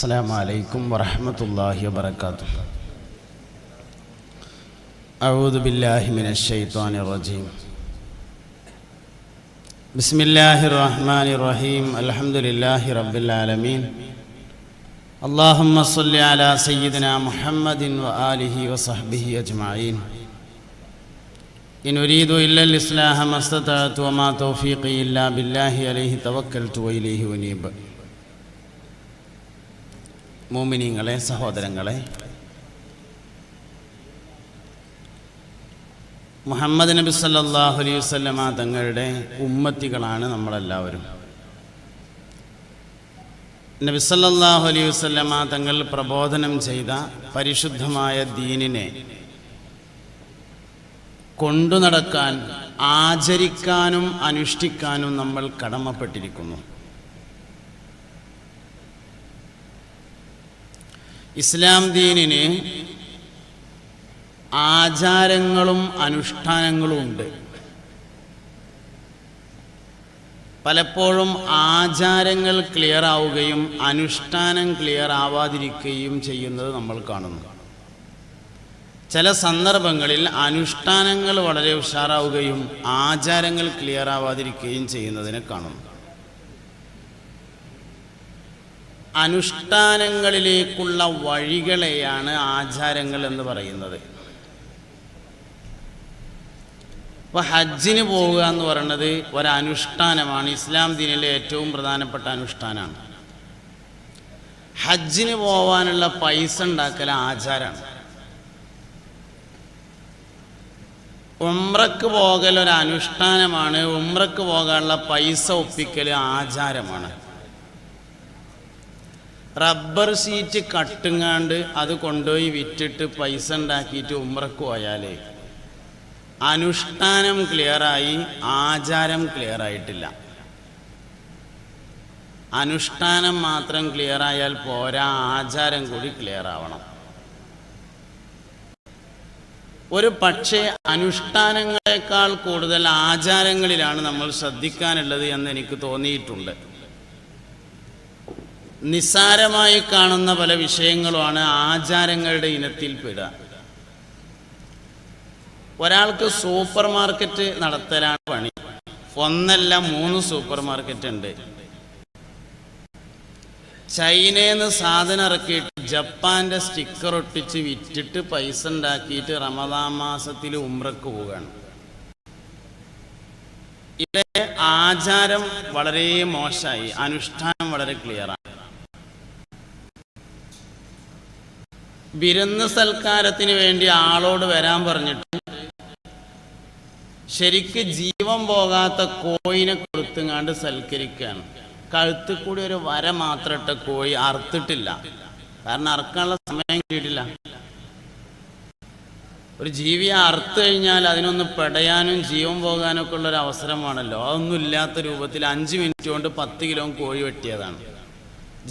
السلام عليكم ورحمة الله وبركاته. أعوذ بالله من الشيطان الرجيم. بسم الله الرحمن الرحيم. الحمد لله رب العالمين. اللهم صل على سيدنا محمد وآله وصحبه أجمعين. إن أريد إلا الإصلاح ما استطعت وما توفيقي إلا بالله عليه توكلت وإليه أنيب. മോമിനീങ്ങളെ, സഹോദരങ്ങളെ, മുഹമ്മദ് നബി സല്ലല്ലാഹു അലൈഹി വസല്ലമ തങ്ങളുടെ ഉമ്മത്തികളാണ് നമ്മളെല്ലാവരും. നബി സല്ലല്ലാഹു അലൈഹി വസല്ലമ തങ്ങൾ പ്രബോധനം ചെയ്ത പരിശുദ്ധമായ ദീനിനെ കൊണ്ടുനടക്കാൻ, ആചരിക്കാനും അനുഷ്ഠിക്കാനും നമ്മൾ കടമപ്പെട്ടിരിക്കുന്നു. ഇസ്ലാം ദീനിന് ആചാരങ്ങളും അനുഷ്ഠാനങ്ങളും ഉണ്ട്. പലപ്പോഴും ആചാരങ്ങൾ ക്ലിയർ ആവുകയും അനുഷ്ഠാനം ക്ലിയർ ആവാതിരിക്കുകയും ചെയ്യുന്നത് നമ്മൾ കാണുന്നു. ചില സന്ദർഭങ്ങളിൽ അനുഷ്ഠാനങ്ങൾ വളരെ ഉഷാറാവുകയും ആചാരങ്ങൾ ക്ലിയർ ആവാതിരിക്കുകയും ചെയ്യുന്നതിനെ കാണുന്നു. അനുഷ്ഠാനങ്ങളിലേക്കുള്ള വഴികളെയാണ് ആചാരങ്ങൾ എന്ന് പറയുന്നത്. ഇപ്പോൾ ഹജ്ജിന് പോവുക എന്ന് പറയുന്നത് ഒരനുഷ്ഠാനമാണ്. ഇസ്ലാം ദീനിലെ ഏറ്റവും പ്രധാനപ്പെട്ട അനുഷ്ഠാനമാണ്. ഹജ്ജിന് പോവാനുള്ള പൈസ ഉണ്ടാക്കൽ ആചാരമാണ്. ഉംറക്ക് പോകൽ ഒരു അനുഷ്ഠാനമാണ്. ഉംറക്ക് പോകാനുള്ള പൈസ ഒപ്പിക്കൽ ആചാരമാണ്. റബ്ബർ ഷീറ്റ് കട്ടുങ്ങാണ്ട് അത് കൊണ്ടുപോയി വിറ്റിട്ട് പൈസ ഉണ്ടാക്കിയിട്ട് ഉംറക്ക് പോയാൽ അനുഷ്ഠാനം ക്ലിയറായി, ആചാരം ക്ലിയറായിട്ടില്ല. അനുഷ്ഠാനം മാത്രം ക്ലിയറായാൽ പോരാ, ആചാരം കൂടി ക്ലിയർ ആവണം. ഒരു പക്ഷേ അനുഷ്ഠാനങ്ങളെക്കാൾ കൂടുതൽ ആചാരങ്ങളിലാണ് നമ്മൾ ശ്രദ്ധിക്കാനുള്ളത് എന്ന് എനിക്ക് തോന്നിയിട്ടുണ്ട്. നിസ്സാരമായി കാണുന്ന പല വിഷയങ്ങളുമാണ് ആചാരങ്ങളുടെ ഇനത്തിൽപ്പെടുക. ഒരാൾക്ക് സൂപ്പർ മാർക്കറ്റ് നടത്തലാണ് പണി. ഒന്നല്ല 3 സൂപ്പർ മാർക്കറ്റ് ഉണ്ട്. ചൈനയിൽ നിന്ന് സാധനം ഇറക്കിയിട്ട് ജപ്പാന്റെ സ്റ്റിക്കർ ഒട്ടിച്ച് വിറ്റിട്ട് പൈസ ഉണ്ടാക്കിയിട്ട് റമദാൻ മാസത്തിൽ ഉംറക്ക് പോവുകയാണ്. ഇവിടെ ആചാരം വളരെ മോശമായി, അനുഷ്ഠാനം വളരെ ക്ലിയറാണ്. വിരുന്ന് സൽക്കാരത്തിന് വേണ്ടി ആളോട് വരാൻ പറഞ്ഞിട്ട് ശരിക്ക് ജീവൻ പോകാത്ത കോഴിനെ കൊടുത്തുങ്ങാണ്ട് സൽക്കരിക്കുകയാണ്. കഴുത്തിൽ കൂടി ഒരു വര മാത്രം ഇട്ട കോഴി അറുത്തിട്ടില്ല. കാരണം അറുക്കാനുള്ള സമയം കിട്ടിയിട്ടില്ല. ഒരു ജീവിയെ അറുത്ത് കഴിഞ്ഞാൽ അതിനൊന്ന് പെടയാനും ജീവൻ പോകാനും ഒക്കെ ഉള്ളൊരു അവസരമാണല്ലോ. അതൊന്നും ഇല്ലാത്ത രൂപത്തിൽ 5 മിനിറ്റ് കൊണ്ട് 10 കിലോ കോഴി വെട്ടിയതാണ്.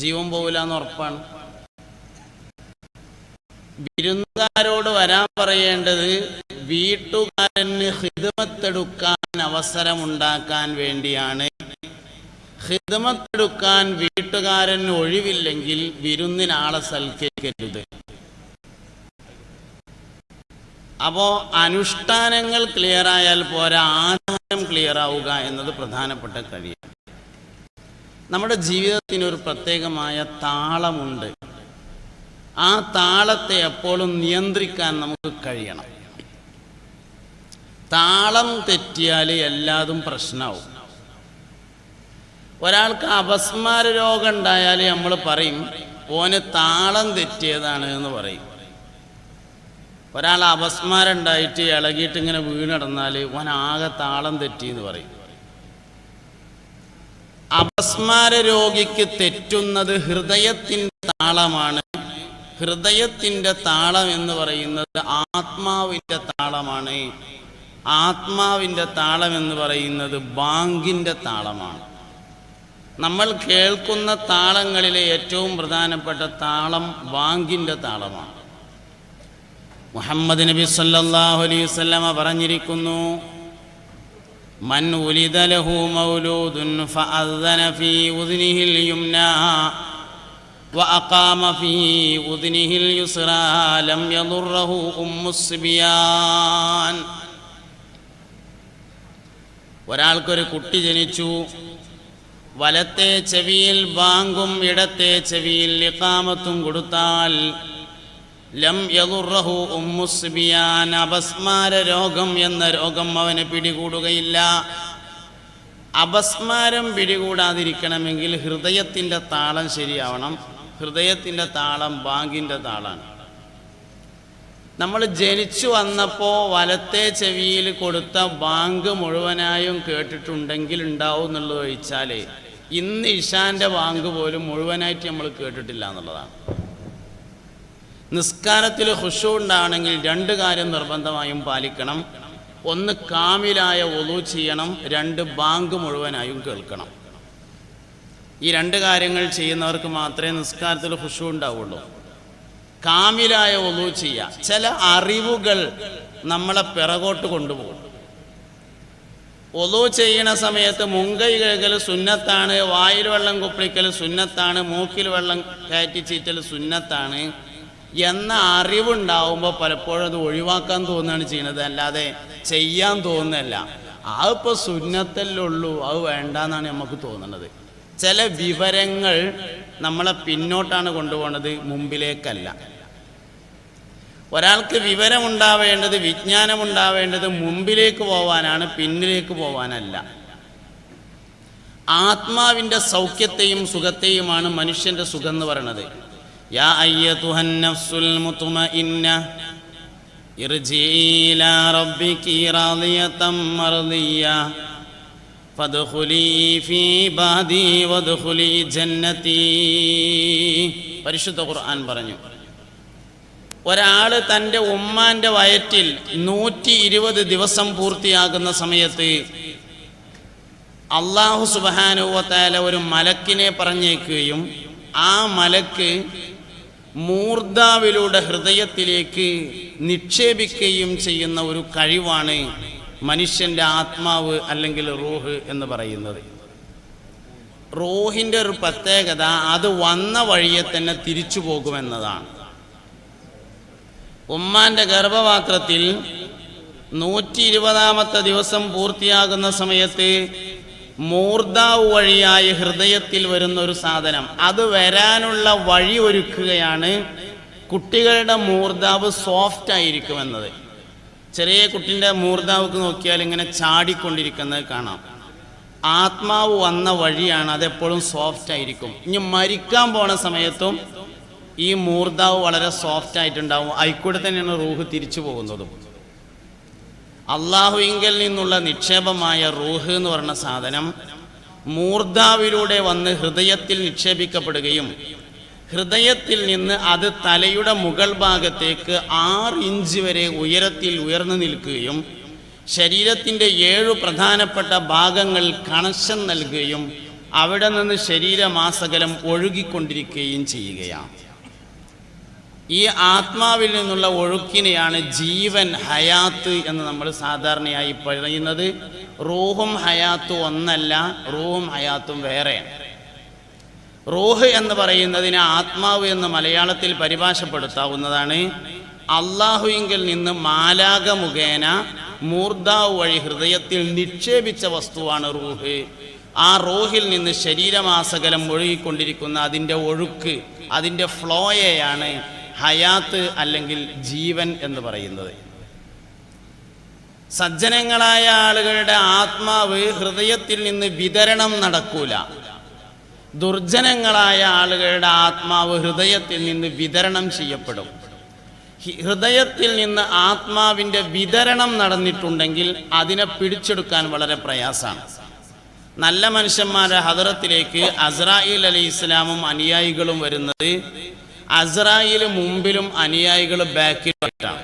ജീവൻ പോകില്ല എന്ന് ഉറപ്പാണ്. വിരുന്നുകാരോട് വരാൻ പറയേണ്ടത് വീട്ടുകാരന് ഖിദ്മത്തെടുക്കാൻ അവസരമുണ്ടാക്കാൻ വേണ്ടിയാണ്. ഖിദ്മത്തെടുക്കാൻ വീട്ടുകാരന് ഒഴിവില്ലെങ്കിൽ വിരുന്നിനാളെ സൽക്കരിക്കരുത്. അപ്പോൾ അനുഷ്ഠാനങ്ങൾ ക്ലിയറായാൽ പോരാ, ആചാരം ക്ലിയർ ആവുക എന്നത് പ്രധാനപ്പെട്ട കാര്യമാണ്. നമ്മുടെ ജീവിതത്തിനൊരു പ്രത്യേകമായ താളമുണ്ട്. ആ താളത്തെ എപ്പോഴും നിയന്ത്രിക്കാൻ നമുക്ക് കഴിയണം. താളം തെറ്റിയാൽ എല്ലാതും പ്രശ്നമാവും. ഒരാൾക്ക് അപസ്മാര രോഗം ഉണ്ടായാൽ നമ്മൾ പറയും ഓന് താളം തെറ്റിയതാണ് എന്ന് പറയും. ഒരാൾ അപസ്മാരം ഉണ്ടായിട്ട് ഇളകിയിട്ട് ഇങ്ങനെ വീണടന്നാൽ ഓനാകെ താളം തെറ്റി എന്ന് പറയും. അപസ്മാര രോഗിക്ക് തെറ്റുന്നത് ഹൃദയത്തിൻ്റെ താളമാണ്. ഹൃദയത്തിൻ്റെ താളം എന്ന് പറയുന്നത് ആത്മാവിൻ്റെ താളമാണ്. ആത്മാവിൻ്റെ താളം എന്ന് പറയുന്നത് ബാങ്കിൻ്റെ താളമാണ്. നമ്മൾ കേൾക്കുന്ന താളങ്ങളിലെ ഏറ്റവും പ്രധാനപ്പെട്ട താളം ബാങ്കിൻ്റെ താളമാണ്. മുഹമ്മദ് നബി സല്ലല്ലാഹു അലൈഹി വസല്ലമ പറഞ്ഞിരിക്കുന്നു, മൻ ഉലിദ ലഹു മൗലൂദുൻ ഫഅദ്ദന ഫീ ഉദ്നിഹിൽ യുംനാ, وأقام في أذنه اليسرى لم يضره أم الصبيان. ഒരാൾക്കൊരു കുട്ടി ജനിച്ചു. വലത്തെ ചെവിയിൽ ബാങ്കും ഇടത്തെ ചെവിയിൽ ഇഖാമത്തും കൊടുത്താൽ ലം യദുറഹു ഉമ്മുസ്ബിയാൻ, അപസ്മാര രോഗം എന്ന രോഗം അവന് പിടികൂടുകയില്ല. അപസ്മാരം പിടികൂടാതിരിക്കണമെങ്കിൽ ഹൃദയത്തിൻ്റെ താളം ശരിയാവണം. ഹൃദയത്തിൻ്റെ താളം ബാങ്കിൻ്റെ താളാണ്. നമ്മൾ ജനിച്ചു വന്നപ്പോൾ വലത്തെ ചെവിയിൽ കൊടുത്ത ബാങ്ക് മുഴുവനായും കേട്ടിട്ടുണ്ടെങ്കിൽ ഉണ്ടാവും എന്നുള്ളത് ഒഴിച്ചാൽ ഇന്ന് ഇഷാൻ്റെ ബാങ്ക് പോലും മുഴുവനായിട്ട് നമ്മൾ കേട്ടിട്ടില്ല എന്നുള്ളതാണ്. നിസ്കാരത്തിൽ ഖുശൂ ഉണ്ടാവണമെങ്കിൽ രണ്ട് കാര്യം നിർബന്ധമായും പാലിക്കണം. ഒന്ന്, കാമിലായ വുളു ചെയ്യണം. രണ്ട്, ബാങ്ക് മുഴുവനായും കേൾക്കണം. ഈ രണ്ട് കാര്യങ്ങൾ ചെയ്യുന്നവർക്ക് മാത്രമേ നിസ്കാരത്തിൽ ഖുശൂ ഉണ്ടാവുള്ളൂ. കാമിലായ വുളു ചെയ്യുക. ചില അറിവുകൾ നമ്മളെ പിറകോട്ട് കൊണ്ടുപോകും. വുളു ചെയ്യണ സമയത്ത് മുൻകൈ കഴുകൽ സുന്നത്താണ്, വായിൽ വെള്ളം കുപ്പിളിക്കൽ സുന്നത്താണ്, മൂക്കിൽ വെള്ളം കയറ്റി ചീറ്റൽ സുന്നത്താണ് എന്ന അറിവുണ്ടാവുമ്പോൾ പലപ്പോഴും അത് ഒഴിവാക്കാൻ തോന്നുകയാണ് ചെയ്യുന്നത്, അല്ലാതെ ചെയ്യാൻ തോന്നുന്നല്ല. അതിപ്പോൾ സുന്നത്തല്ലുള്ളൂ, അത് വേണ്ടെന്നാണ് നമുക്ക് തോന്നുന്നത്. ചില വിവരങ്ങൾ നമ്മളെ പിന്നോട്ടാണ് കൊണ്ടുപോകുന്നത്, മുമ്പിലേക്കല്ല. ഒരാൾക്ക് വിവരമുണ്ടാവേണ്ടത്, വിജ്ഞാനമുണ്ടാവേണ്ടത് മുമ്പിലേക്ക് പോവാനാണ്, പിന്നിലേക്ക് പോവാനല്ല. ആത്മാവിൻ്റെ സൗഖ്യത്തെയും സുഖത്തെയുമാണ് മനുഷ്യൻ്റെ സുഖം എന്ന് പറയുന്നത്. യാ അയ്യതുഹൻ നഫ്സുൽ മുത്മഇന്ന ഇർജിഇ ഇലാ റബ്ബികി റാദിയതൻ മർദിയ ഫദ്ഖുലി ഫീ ഇബാദി വദ്ഖുലി ജന്നതി. പരിശുദ്ധ ഖുർആൻ പറഞ്ഞു, ഒരാൾ തൻ്റെ ഉമ്മാൻ്റെ വയറ്റിൽ 120 ദിവസം പൂർത്തിയാകുന്ന സമയത്ത് അല്ലാഹു സുബ്ഹാനഹു വ തആല ഒരു മലക്കിനെ പറഞ്ഞേക്കുകയും ആ മലക്ക് മൂർദാവിലൂടെ ഹൃദയത്തിലേക്ക് നിക്ഷേപിക്കുകയും ചെയ്യുന്ന ഒരു കഴിവാണ് മനുഷ്യൻ്റെ ആത്മാവ് അല്ലെങ്കിൽ റൂഹ് എന്ന് പറയുന്നത്. റൂഹിൻ്റെ ഒരു പ്രത്യേകത അത് വന്ന വഴിയെ തന്നെ തിരിച്ചു പോകുമെന്നതാണ്. ഉമ്മാൻ്റെ ഗർഭപാത്രത്തിൽ 120ാമത്തെ ദിവസം പൂർത്തിയാകുന്ന സമയത്ത് മൂർദാവ് വഴിയായി ഹൃദയത്തിൽ വരുന്ന ഒരു സാധനം, അത് വരാനുള്ള വഴി ഒരുക്കുകയാണ്. കുട്ടികളുടെ മൂർദാവ് സോഫ്റ്റ് ആയിരിക്കുമെന്നത്. ചെറിയ കുട്ടിൻ്റെ മൂർദാവുക്ക് നോക്കിയാൽ ഇങ്ങനെ ചാടിക്കൊണ്ടിരിക്കുന്നത് കാണാം. ആത്മാവ് വന്ന വഴിയാണ്, അതെപ്പോഴും സോഫ്റ്റ് ആയിരിക്കും. ഇനി മരിക്കാൻ പോണ സമയത്തും ഈ മൂർദാവ് വളരെ സോഫ്റ്റ് ആയിട്ടുണ്ടാവും. അതിൽക്കൂടെ തന്നെയാണ് റൂഹ് തിരിച്ചു പോകുന്നതും. അള്ളാഹുവിങ്കൽ നിന്നുള്ള നിക്ഷേപമായ റൂഹ് എന്ന് പറയുന്ന സാധനം മൂർദാവിലൂടെ വന്ന് ഹൃദയത്തിൽ നിക്ഷേപിക്കപ്പെടുകയും ഹൃദയത്തിൽ നിന്ന് അത് തലയുടെ മുകൾ ഭാഗത്തേക്ക് 6 ഇഞ്ച് വരെ ഉയരത്തിൽ ഉയർന്നു നിൽക്കുകയും ശരീരത്തിൻ്റെ 7 പ്രധാനപ്പെട്ട ഭാഗങ്ങൾ കണക്ഷൻ നൽകുകയും അവിടെ നിന്ന് ശരീരമാസകലം ഒഴുകിക്കൊണ്ടിരിക്കുകയും ചെയ്യുകയാണ്. ഈ ആത്മാവിൽ നിന്നുള്ള ഒഴുക്കിനെയാണ് ജീവൻ, ഹയാത്ത് എന്ന് നമ്മൾ സാധാരണയായി പറയുന്നത്. റൂഹും ഹയാത്തും ഒന്നല്ല, റൂഹും ഹയാത്തും വേറെയാണ്. റൂഹ് എന്ന് പറയുന്നതിന് ആത്മാവ് എന്ന് മലയാളത്തിൽ പരിഭാഷപ്പെടുത്താവുന്നതാണ്. അള്ളാഹുവിങ്കിൽ നിന്ന് മാലാക മുഖേന മൂർദാവ് വഴി ഹൃദയത്തിൽ നിക്ഷേപിച്ച വസ്തുവാണ് റൂഹ്. ആ റൂഹിൽ നിന്ന് ശരീരമാസകലം ഒഴുകിക്കൊണ്ടിരിക്കുന്ന അതിൻ്റെ ഒഴുക്ക്, അതിൻ്റെ ഫ്ലോയെയാണ് ഹയാത്ത് അല്ലെങ്കിൽ ജീവൻ എന്ന് പറയുന്നത്. സജ്ജനങ്ങളായ ആളുകളുടെ ആത്മാവ് ഹൃദയത്തിൽ നിന്ന് വിതരണം നടക്കൂല. ദുർജനങ്ങളായ ആളുകളുടെ ആത്മാവ് ഹൃദയത്തിൽ നിന്ന് വിതരണം ചെയ്യപ്പെടും. ഹൃദയത്തിൽ നിന്ന് ആത്മാവിൻ്റെ വിതരണം നടന്നിട്ടുണ്ടെങ്കിൽ അതിനെ പിടിച്ചെടുക്കാൻ വളരെ പ്രയാസമാണ്. നല്ല മനുഷ്യന്മാരുടെ ഹദറത്തിലേക്ക് അസ്രായീൽ അലൈഹിസ്സലാമും അനുയായികളും വരുന്നത് അസ്രായീൽ മുമ്പിലും അനുയായികൾ ബാക്കിലായിട്ടാണ്.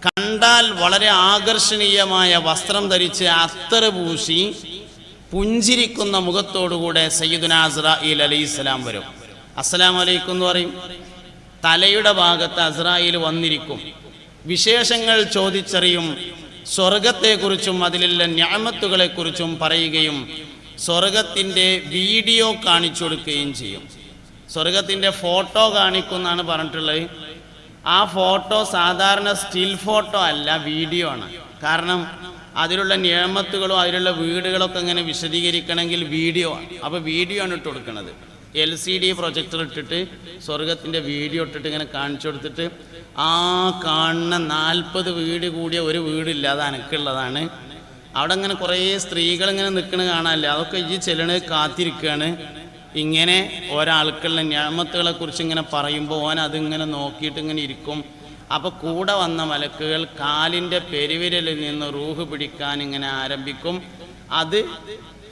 കണ്ടാൽ വളരെ ആകർഷണീയമായ വസ്ത്രം ധരിച്ച് അത്തർ പൂശി പുഞ്ചിരിക്കുന്ന മുഖത്തോടുകൂടെ സയ്യിദുനാ അസ്രായീൽ അലൈഹിസ്സലാം വരും. അസ്സലാമു അലൈക്കും എന്ന് പറയും. തലയുടെ ഭാഗത്ത് അസ്രായീൽ വന്നിരിക്കും. വിശേഷങ്ങൾ ചോദിച്ചറിയും. സ്വർഗത്തെക്കുറിച്ചും അതിലുള്ള നിഅമത്തുകളെക്കുറിച്ചും പറയുകയും സ്വർഗത്തിൻ്റെ വീഡിയോ കാണിച്ചു കൊടുക്കുകയും ചെയ്യും. സ്വർഗത്തിൻ്റെ ഫോട്ടോ കാണിക്കുമെന്നാണ് പറഞ്ഞിട്ടുള്ളത്. ആ ഫോട്ടോ സാധാരണ സ്റ്റിൽ ഫോട്ടോ അല്ല, വീഡിയോ ആണ്. കാരണം അതിലുള്ള നിയമത്തുകളും അതിലുള്ള വീടുകളൊക്കെ ഇങ്ങനെ വിശദീകരിക്കണമെങ്കിൽ വീഡിയോ ആണ്. അപ്പോൾ വീഡിയോ ആണ് ഇട്ട് കൊടുക്കുന്നത്. LCD പ്രൊജക്ടർ ഇട്ടിട്ട് സ്വർഗത്തിൻ്റെ വീഡിയോ ഇട്ടിട്ട് ഇങ്ങനെ കാണിച്ചു കൊടുത്തിട്ട് ആ കാണുന്ന 40 വീട് കൂടിയ ഒരു വീടില്ല, അത് അനക്കുള്ളതാണ്. അവിടെ ഇങ്ങനെ കുറേ സ്ത്രീകൾ ഇങ്ങനെ നിൽക്കുന്നത് കാണാനില്ല, അതൊക്കെ ഈ ചെല്ലണത് കാത്തിരിക്കുകയാണ്. ഇങ്ങനെ ഒരാൾക്കുള്ള നിഅമത്തുകളെ കുറിച്ച് ഇങ്ങനെ പറയുമ്പോൾ ഓൻ അതിങ്ങനെ നോക്കിയിട്ട് ഇങ്ങനെ ഇരിക്കും. അപ്പോൾ കൂടെ വന്ന മലക്കുകൾ കാലിൻ്റെ പെരുവിരലിൽ നിന്ന് റൂഹ് പിടിക്കാൻ ഇങ്ങനെ ആരംഭിക്കും. അത്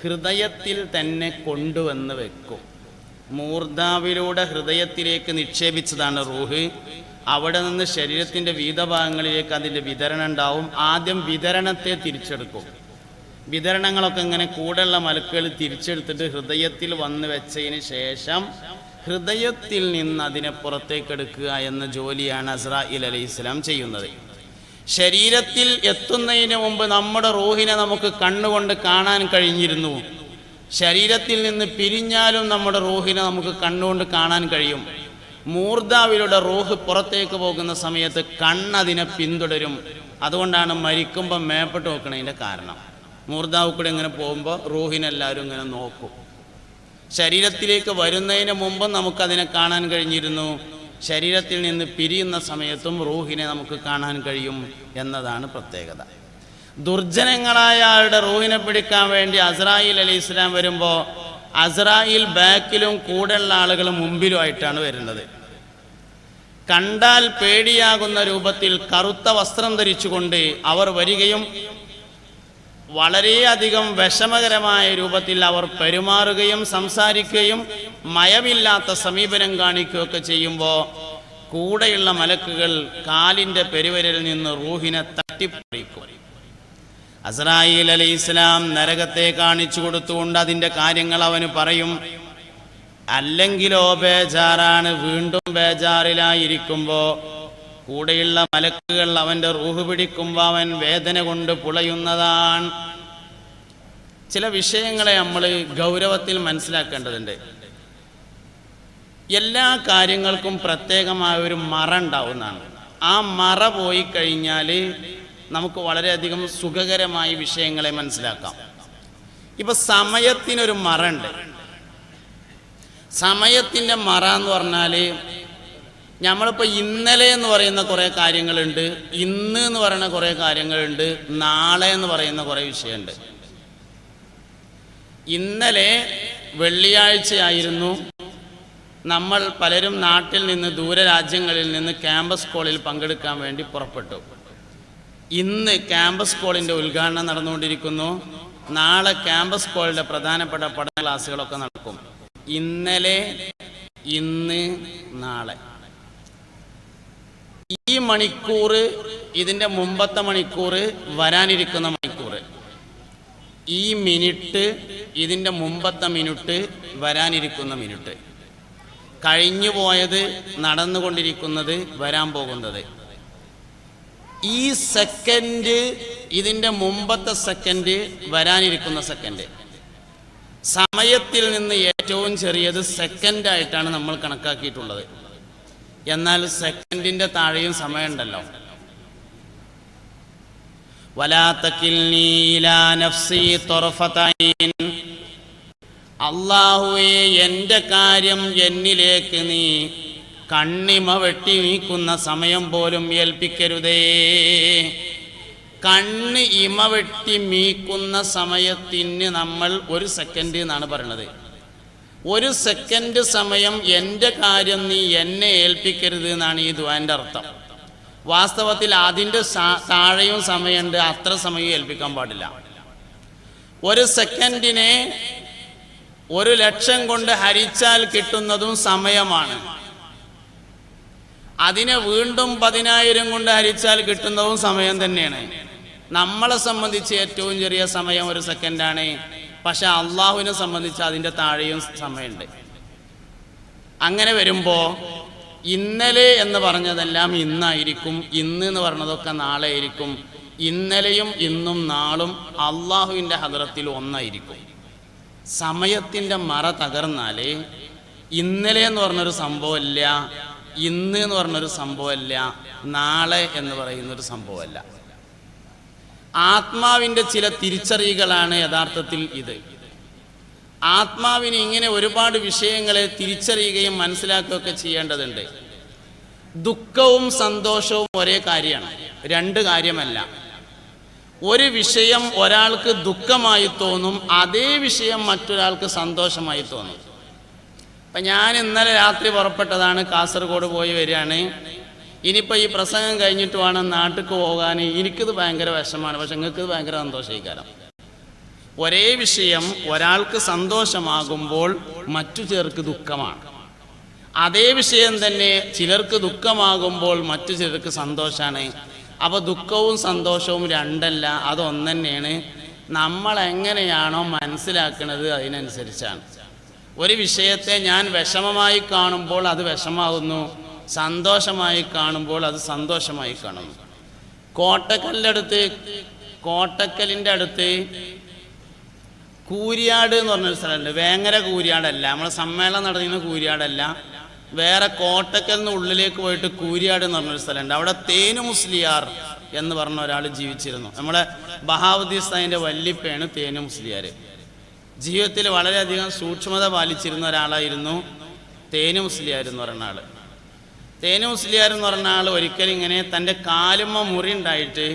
ഹൃദയത്തിൽ തന്നെ കൊണ്ടുവന്ന് വെക്കും. മൂർധാവിലൂടെ ഹൃദയത്തിലേക്ക് നിക്ഷേപിച്ചതാണ് റൂഹ്. അവിടെ നിന്ന് ശരീരത്തിൻ്റെ വിവിധ ഭാഗങ്ങളിലേക്ക് അതിൻ്റെ വിതരണം ഉണ്ടാവും. ആദ്യം വിതരണത്തെ തിരിച്ചെടുക്കും. വിതരണങ്ങളൊക്കെ ഇങ്ങനെ കൂടെയുള്ള മലക്കുകൾ തിരിച്ചെടുത്തിട്ട് ഹൃദയത്തിൽ വന്ന് വെച്ചതിന് ശേഷം ഹൃദയത്തിൽ നിന്ന് അതിനെ പുറത്തേക്കെടുക്കുക എന്ന ജോലിയാണ് അസ്രാഈൽ അലൈഹിസ്സലാം ചെയ്യുന്നത്. ശരീരത്തിൽ എത്തുന്നതിന് മുമ്പ് നമ്മുടെ റൂഹിനെ നമുക്ക് കണ്ണുകൊണ്ട് കാണാൻ കഴിഞ്ഞിരുന്നു. ശരീരത്തിൽ നിന്ന് പിരിഞ്ഞാലും നമ്മുടെ റൂഹിനെ നമുക്ക് കണ്ണുകൊണ്ട് കാണാൻ കഴിയും. മൂർധാവിലൂടെ റൂഹ് പുറത്തേക്ക് പോകുന്ന സമയത്ത് കണ്ണതിനെ പിന്തുടരും. അതുകൊണ്ടാണ് മരിക്കുമ്പോൾ മേപ്പെട്ട് നോക്കണതിൻ്റെ കാരണം. മൂർധാവ് കൂടെ ഇങ്ങനെ പോകുമ്പോൾ റൂഹിനെല്ലാവരും ഇങ്ങനെ നോക്കും. ശരീരത്തിലേക്ക് വരുന്നതിന് മുമ്പും നമുക്കതിനെ കാണാൻ കഴിഞ്ഞിരുന്നു. ശരീരത്തിൽ നിന്ന് പിരിയുന്ന സമയത്തും റൂഹിനെ നമുക്ക് കാണാൻ കഴിയും എന്നതാണ് പ്രത്യേകത. ദുർജനങ്ങളായ ആളുടെ റൂഹിനെ പിടിക്കാൻ വേണ്ടി അസ്രാഈൽ അലൈഹിസ്സലാം വരുമ്പോൾ അസ്രാഈൽ ബാക്കിലും കൂടെയുള്ള ആളുകൾ മുമ്പിലുമായിട്ടാണ് വരുന്നത്. കണ്ടാൽ പേടിയാകുന്ന രൂപത്തിൽ കറുത്ത വസ്ത്രം ധരിച്ചുകൊണ്ട് അവർ വരികയും വളരെയധികം വിഷമകരമായ രൂപത്തിൽ അവർ പെരുമാറുകയും സംസാരിക്കുകയും മയമില്ലാത്ത സമീപനം കാണിക്കുകയൊക്കെ ചെയ്യുമ്പോൾ കൂടെയുള്ള മലക്കുകൾ കാലിൻ്റെ പെരുവിരലിൽ നിന്ന് റൂഹിനെ തട്ടിപ്പറിക്കും. അസ്രാഈൽ അലൈഹിസ്സലാം നരകത്തെ കാണിച്ചു കൊടുത്തുകൊണ്ട് അതിൻ്റെ കാര്യങ്ങൾ അവന് പറയും. അല്ലെങ്കിലോ ബേജാറാണ്. വീണ്ടും ബേജാറിലായിരിക്കുമ്പോൾ കൂടെയുള്ള മലക്കുകൾ അവൻ്റെ റൂഹ് പിടിക്കുമ്പോൾ അവൻ വേദന കൊണ്ട് പുളയുന്നതാണ്. ചില വിഷയങ്ങളെ നമ്മൾ ഗൗരവത്തിൽ മനസ്സിലാക്കേണ്ടതുണ്ട്. എല്ലാ കാര്യങ്ങൾക്കും പ്രത്യേകമായ ഒരു മറ ഉണ്ടാവുന്നതാണ്. ആ മറ പോയി കഴിഞ്ഞാൽ നമുക്ക് വളരെയധികം സുഖകരമായി വിഷയങ്ങളെ മനസ്സിലാക്കാം. ഇപ്പം സമയത്തിനൊരു മറ ഉണ്ട്. സമയത്തിൻ്റെ മറ എന്ന് പറഞ്ഞാൽ നമ്മളിപ്പോൾ ഇന്നലെ എന്ന് പറയുന്ന കുറേ കാര്യങ്ങളുണ്ട്, ഇന്ന് എന്ന് പറയുന്ന കുറേ കാര്യങ്ങളുണ്ട്, നാളെ എന്ന് പറയുന്ന കുറേ വിഷയമുണ്ട്. ഇന്നലെ വെള്ളിയാഴ്ചയായിരുന്നു. നമ്മൾ പലരും നാട്ടിൽ നിന്ന് ദൂരരാജ്യങ്ങളിൽ നിന്ന് ക്യാമ്പസ് കോളിൽ പങ്കെടുക്കാൻ വേണ്ടി പുറപ്പെട്ടു. ഇന്ന് ക്യാമ്പസ് കോളിൻ്റെ ഉദ്ഘാടനം നടന്നുകൊണ്ടിരിക്കുന്നു. നാളെ ക്യാമ്പസ് കോളിൻ്റെ പ്രധാനപ്പെട്ട പഠന ക്ലാസ്സുകളൊക്കെ നടക്കും. ഇന്നലെ, ഇന്ന്, നാളെ. ഈ മണിക്കൂർ, ഇതിൻ്റെ മുമ്പത്തെ മണിക്കൂർ, വരാനിരിക്കുന്ന മണിക്കൂർ, ഈ മിനിറ്റ്, ഇതിൻ്റെ മുമ്പത്തെ മിനിറ്റ്, വരാനിരിക്കുന്ന മിനിറ്റ്, കഴിഞ്ഞു പോയത്, നടന്നുകൊണ്ടിരിക്കുന്നത്, വരാൻ പോകുന്നത്. ഈ സെക്കൻഡ്, ഇതിൻ്റെ മുമ്പത്തെ സെക്കൻഡ്, വരാനിരിക്കുന്ന സെക്കൻഡ്. സമയത്തിൽ നിന്ന് ഏറ്റവും ചെറിയത് സെക്കൻഡായിട്ടാണ് നമ്മൾ കണക്കാക്കിയിട്ടുള്ളത്. എന്നാൽ സെക്കൻഡിൻ്റെ താഴെയും സമയമുണ്ടല്ലോ. വലാ തകിൽനി ഇലാ നഫ്സി തർഫത ഐൻ. അല്ലാഹുവേ, എൻ്റെ കാര്യം എന്നിലേക്ക് നീ കണ്ണിമ വെട്ടി നീക്കുന്ന സമയം പോലും ഏൽപ്പിക്കരുതേ. കണ്ണ് ഇമ വെട്ടി മീക്കുന്ന സമയത്തിന് നമ്മൾ ഒരു സെക്കൻഡ് എന്നാണ് പറയുന്നത്. ഒരു സെക്കൻഡ് സമയം എൻ്റെ കാര്യം നീ എന്നെ ഏൽപ്പിക്കരുത് എന്നാണ് ഈ ദുആന്റെ അർത്ഥം. വാസ്തവത്തിൽ അതിൻ്റെ താഴെയും സമയമുണ്ട്. അത്ര സമയം ഏൽപ്പിക്കാൻ പാടില്ല. ഒരു സെക്കൻഡിനെ 1,00,000 കൊണ്ട് ഹരിച്ചാൽ കിട്ടുന്നതും സമയമാണ്. അതിനെ വീണ്ടും 10,000 കൊണ്ട് ഹരിച്ചാൽ കിട്ടുന്നതും സമയം തന്നെയാണ്. നമ്മളെ സംബന്ധിച്ച് ഏറ്റവും ചെറിയ സമയം ഒരു സെക്കൻഡാണ്. പക്ഷെ അള്ളാഹുവിനെ സംബന്ധിച്ച് അതിൻ്റെ താഴെയും സമയമുണ്ട്. അങ്ങനെ വരുമ്പോൾ ഇന്നലെ എന്ന് പറഞ്ഞതെല്ലാം ഇന്നായിരിക്കും, ഇന്ന് എന്ന് പറഞ്ഞതൊക്കെ നാളെ ആയിരിക്കും. ഇന്നലെയും ഇന്നും നാളും അള്ളാഹുവിൻ്റെ ഹദറത്തിൽ ഒന്നായിരിക്കും. സമയത്തിൻ്റെ മറ തകർന്നാൽ ഇന്നലെ എന്ന് പറഞ്ഞൊരു സംഭവമല്ല, ഇന്ന് എന്ന് പറഞ്ഞൊരു സംഭവമല്ല, നാളെ എന്ന് പറയുന്നൊരു സംഭവമല്ല. ആത്മാവിൻ്റെ ചില തിരിച്ചറിയലുകളാണ് യഥാർത്ഥത്തിൽ ഇത്. ആത്മാവിന് ഇങ്ങനെ ഒരുപാട് വിഷയങ്ങളെ തിരിച്ചറിയുകയും മനസ്സിലാക്കുകയൊക്കെ ചെയ്യേണ്ടതുണ്ട്. ദുഃഖവും സന്തോഷവും ഒരേ കാര്യമാണ്, രണ്ട് കാര്യമല്ല. ഒരു വിഷയം ഒരാൾക്ക് ദുഃഖമായി തോന്നും, അതേ വിഷയം മറ്റൊരാൾക്ക് സന്തോഷമായി തോന്നും. അപ്പം ഞാൻ ഇന്നലെ രാത്രി പുറപ്പെട്ടതാണ്, കാസർഗോഡ് പോയി വരികയാണ്. ഇനിയിപ്പോൾ ഈ പ്രസംഗം കഴിഞ്ഞിട്ട് വേണം നാട്ടിലേക്ക് പോകാൻ. എനിക്കിത് ഭയങ്കര വിഷമാണ്, പക്ഷെ നിങ്ങൾക്കിത് ഭയങ്കര സന്തോഷിക്കാരം. ഒരേ വിഷയം ഒരാൾക്ക് സന്തോഷമാകുമ്പോൾ മറ്റു ചിലർക്ക് ദുഃഖമാണ്. അതേ വിഷയം തന്നെ ചിലർക്ക് ദുഃഖമാകുമ്പോൾ മറ്റു ചിലർക്ക് സന്തോഷമാണ്. അപ്പോൾ ദുഃഖവും സന്തോഷവും രണ്ടല്ല, അതൊന്നു തന്നെയാണ്. നമ്മൾ എങ്ങനെയാണോ മനസ്സിലാക്കുന്നത് അതിനനുസരിച്ചാണ്. ഒരു വിഷയത്തെ ഞാൻ വിഷമമായി കാണുമ്പോൾ അത് വിഷമാകുന്നു, സന്തോഷമായി കാണുമ്പോൾ അത് സന്തോഷമായി കാണുന്നു. കോട്ടക്കലിൻ്റെ അടുത്ത് കൂരിയാട് എന്ന് പറഞ്ഞൊരു സ്ഥലമുണ്ട്. വേങ്ങര കൂരിയാടല്ല, നമ്മളെ സമ്മേളനം നടത്തുന്ന കൂരിയാടല്ല, വേറെ കോട്ടക്കലിന് ഉള്ളിലേക്ക് പോയിട്ട് കൂരിയാട് എന്ന് പറഞ്ഞൊരു സ്ഥലമുണ്ട്. അവിടെ തേനു മുസ്ലിയാർ എന്ന് പറഞ്ഞ ഒരാൾ ജീവിച്ചിരുന്നു. നമ്മുടെ ബഹാവുദ്ദീൻ ഉസ്താദിൻ്റെ വല്യപ്പയാണ് തേനു മുസ്ലിയാർ. ജീവിതത്തിൽ വളരെയധികം സൂക്ഷ്മത പാലിച്ചിരുന്ന ഒരാളായിരുന്നു തേനു മുസ്ലിയാർ എന്ന് പറഞ്ഞ ആൾ. തേനു മുസ്ലിയാർ എന്ന് പറഞ്ഞ ആൾ ഒരിക്കലും ഇങ്ങനെ തൻ്റെ കാലുമ്മ മുറി ഉണ്ടായിട്ട്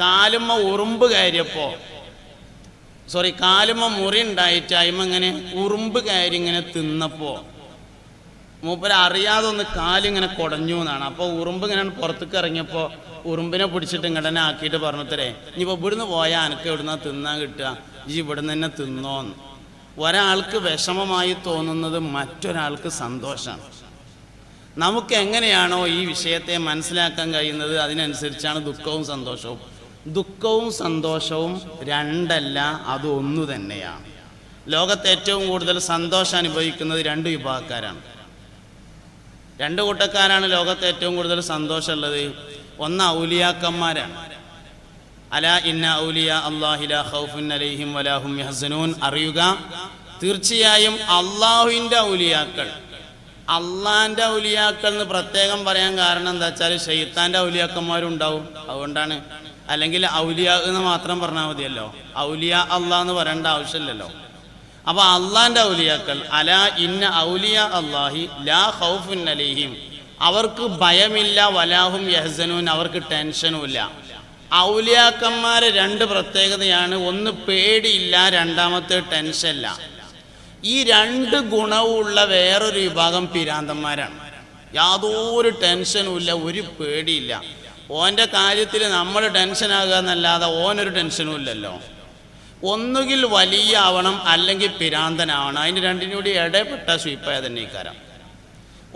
കാലുമ്മ ഉറുമ്പ് കയറിയപ്പോൾ കാലുമ്മ മുറി ഉണ്ടായിട്ട് ഇങ്ങനെ ഉറുമ്പ് കയറി ഇങ്ങനെ തിന്നപ്പോൾ മൂപ്പര് അറിയാതെ ഒന്ന് കാലിങ്ങനെ കുടഞ്ഞു എന്നാണ്. അപ്പോൾ ഉറുമ്പ് ഇങ്ങനെ പുറത്തേക്ക് ഇറങ്ങിയപ്പോൾ ഉറുമ്പിനെ പിടിച്ചിട്ട് ഇങ്ങടനെ ആക്കിയിട്ട് പറഞ്ഞത്രേ, ഇനിയിപ്പോൾ ഇവിടുന്ന് പോയാൽ എനിക്ക് ഇവിടുന്ന് തിന്നാൻ കിട്ടുക, ഈ ഇവിടുന്ന് തന്നെ തിന്നോന്ന്. ഒരാൾക്ക് വിഷമമായി തോന്നുന്നത് മറ്റൊരാൾക്ക് സന്തോഷമാണ്. നമുക്ക് എങ്ങനെയാണോ ഈ വിഷയത്തെ മനസ്സിലാക്കാൻ കഴിയുന്നത് അതിനനുസരിച്ചാണ് ദുഃഖവും സന്തോഷവും. ദുഃഖവും സന്തോഷവും രണ്ടല്ല, അത് ഒന്നു തന്നെയാണ്. ലോകത്ത് ഏറ്റവും കൂടുതൽ സന്തോഷം അനുഭവിക്കുന്നത് രണ്ട് വിഭാഗക്കാരാണ്, രണ്ട് കൂട്ടക്കാരാണ് ലോകത്ത് ഏറ്റവും കൂടുതൽ സന്തോഷമുള്ളത്. ഒന്ന് ഔലിയാക്കന്മാരാണ്. അലാ ഇന്ന ഔലിയാ അല്ലാഹി ലാ ഖൗഫുൻ അലൈഹിം വലാ ഹും യഹ്സനൂൻ. അറിയുക, തീർച്ചയായും അള്ളാഹുവിൻ്റെ ഔലിയാക്കൾ. അള്ളാഹിൻ്റെ ഔലിയാക്കൾ എന്ന് പ്രത്യേകം പറയാൻ കാരണം എന്താ വെച്ചാൽ ശൈത്താൻ്റെ ഔലിയാക്കന്മാരും ഉണ്ടാവും, അതുകൊണ്ടാണ്. അല്ലെങ്കിൽ ഔലിയാ എന്ന് മാത്രം പറഞ്ഞാൽ മതിയല്ലോ, ഔലിയാ അള്ളാഹ് എന്ന് പറയേണ്ട ആവശ്യമില്ലല്ലോ. അപ്പോൾ അള്ളാഹിൻ്റെ ഔലിയാക്കൾ, അലാ ഇന്ന ഔലിയാ അല്ലാഹി ലാ ഖൗഫുൻ അലൈഹിം, അവർക്ക് ഭയമില്ല, വലാഹും യഹ്സനൂൻ, അവർക്ക് ടെൻഷനുമില്ല. ഔലിയാക്കന്മാരെ രണ്ട് പ്രത്യേകതയാണ്, ഒന്ന് പേടിയില്ല, രണ്ടാമത്തെ ടെൻഷനില്ല. ഈ രണ്ട് ഗുണവുമുള്ള വേറൊരു വിഭാഗം പിരാന്തന്മാരാണ്. യാതൊരു ടെൻഷനും ഇല്ല, ഒരു പേടിയില്ല. ഓൻ്റെ കാര്യത്തിൽ നമ്മൾ ടെൻഷനാകുക എന്നല്ലാതെ ഓനൊരു ടെൻഷനും ഇല്ലല്ലോ. ഒന്നുകിൽ വലിയ ആവണം, അല്ലെങ്കിൽ പിരാന്തനാവണം. അതിന് രണ്ടിനും കൂടി ഇടപെട്ട സ്വീപ്പായ തന്നെ ഇക്കാരം.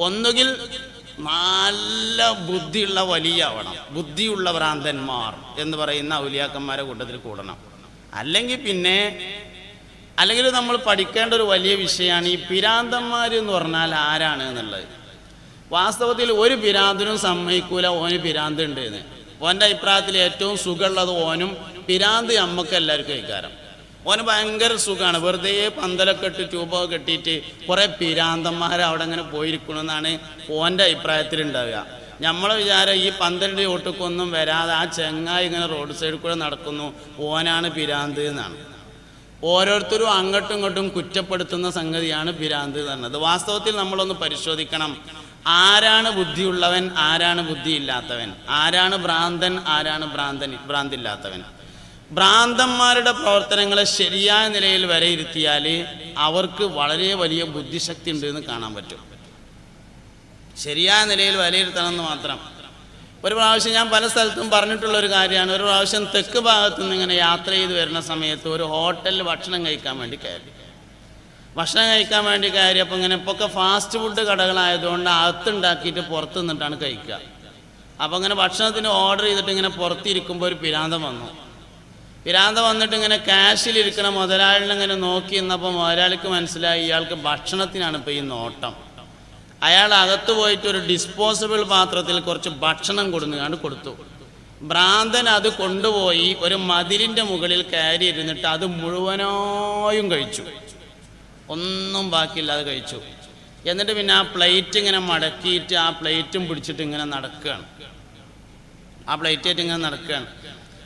ഒന്നുകിൽ നല്ല ബുദ്ധിയുള്ള വലിയ ആവണം, ബുദ്ധിയുള്ള ഭ്രാന്തന്മാർ എന്ന് പറയുന്ന ഔലിയാക്കന്മാരെ കൂട്ടത്തിൽ കൂടണം. അല്ലെങ്കിൽ നമ്മൾ പഠിക്കേണ്ട ഒരു വലിയ വിഷയമാണ് ഈ പിരാന്തന്മാർ എന്ന് പറഞ്ഞാൽ ആരാണ് എന്നുള്ളത്. വാസ്തവത്തിൽ ഒരു പിരാന്തനും സമ്മതിക്കൂല ഓന് പിരാന്ത് ഉണ്ട് എന്ന്. ഓൻ്റെ അഭിപ്രായത്തിൽ ഏറ്റവും സുഖമുള്ളത് ഓനും പിരാന്ത് നമുക്ക് എല്ലാവർക്കും കഴിക്കാരം. ഓന് ഭയങ്കര സുഖമാണ്, വെറുതെ പന്തലൊക്കെ ഇട്ട് ട്യൂബൊക്കെ കെട്ടിയിട്ട് കുറേ പിരാന്തന്മാർ അവിടെ അങ്ങനെ പോയിരിക്കണമെന്നാണ് ഓൻ്റെ അഭിപ്രായത്തിൽ ഉണ്ടാവുക. നമ്മളെ വിചാരം ഈ പന്തലിൻ്റെ ഒട്ടുക്കൊന്നും വരാതെ ആ ചെങ്ങായി ഇങ്ങനെ റോഡ് സൈഡിൽ കൂടെ നടക്കുന്നു, ഓനാണ് പിരാന്ത് എന്നാണ്. ഓരോരുത്തരും അങ്ങോട്ടും ഇങ്ങോട്ടും കുറ്റപ്പെടുത്തുന്ന സംഗതിയാണ് പിരാന്ത് എന്നത്. വാസ്തവത്തിൽ നമ്മളൊന്ന് പരിശോധിക്കണം, ആരാണ് ബുദ്ധിയുള്ളവൻ, ആരാണ് ബുദ്ധിയില്ലാത്തവൻ, ആരാണ് ഭ്രാന്തൻ, ആരാണ് ഭ്രാന്തില്ലാത്തവൻ. ഭ്രാന്തന്മാരുടെ പ്രവർത്തനങ്ങളെ ശരിയായ നിലയിൽ വിലയിരുത്തിയാൽ അവർക്ക് വളരെ വലിയ ബുദ്ധിശക്തി ഉണ്ട് എന്ന് കാണാൻ പറ്റും. ശരിയായ നിലയിൽ വിലയിരുത്തണമെന്ന് മാത്രം. ഒരു പ്രാവശ്യം ഞാൻ പല സ്ഥലത്തും പറഞ്ഞിട്ടുള്ളൊരു കാര്യമാണ്. ഒരു പ്രാവശ്യം തെക്ക് ഭാഗത്തു നിന്ന് ഇങ്ങനെ യാത്ര ചെയ്ത് വരുന്ന സമയത്ത് ഒരു ഹോട്ടലിൽ ഭക്ഷണം കഴിക്കാൻ വേണ്ടി കയറി. അപ്പോൾ ഇങ്ങനെ ഇപ്പോൾ ഒക്കെ ഫാസ്റ്റ് ഫുഡ് കടകളായതുകൊണ്ട് അകത്തുണ്ടാക്കിയിട്ട് പുറത്ത് നിന്നിട്ടാണ് കഴിക്കുക. അപ്പോൾ ഇങ്ങനെ ഭക്ഷണത്തിന് ഓർഡർ ചെയ്തിട്ട് ഇങ്ങനെ പുറത്തിരിക്കുമ്പോൾ ഒരു പിരാന്തം വന്നിട്ട് ഇങ്ങനെ ക്യാഷിലിരിക്കണ മുതലാളിനെ ഇങ്ങനെ നോക്കി നിന്നപ്പോൾ മുതലാളിക്ക് മനസ്സിലായി ഇയാൾക്ക് ഭക്ഷണത്തിനാണ് ഇപ്പോൾ ഈ നോട്ടം. അയാൾ അകത്ത് പോയിട്ട് ഒരു ഡിസ്പോസിബിൾ പാത്രത്തിൽ കുറച്ച് ഭക്ഷണം കൊടുത്തു. ഭ്രാന്തൻ അത് കൊണ്ടുപോയി ഒരു മതിലിൻ്റെ മുകളിൽ കയറി ഇരുന്നിട്ട് അത് മുഴുവനായും കഴിച്ചു. ഒന്നും ബാക്കിയില്ലാതെ കഴിച്ചു. എന്നിട്ട് പിന്നെ ആ പ്ലേറ്റ് ഇങ്ങനെ മടക്കിയിട്ട് ആ പ്ലേറ്റും പിടിച്ചിട്ട് ഇങ്ങനെ നടക്കുകയാണ്. ആ പ്ലേറ്റായിട്ട് ഇങ്ങനെ നടക്കുകയാണ്.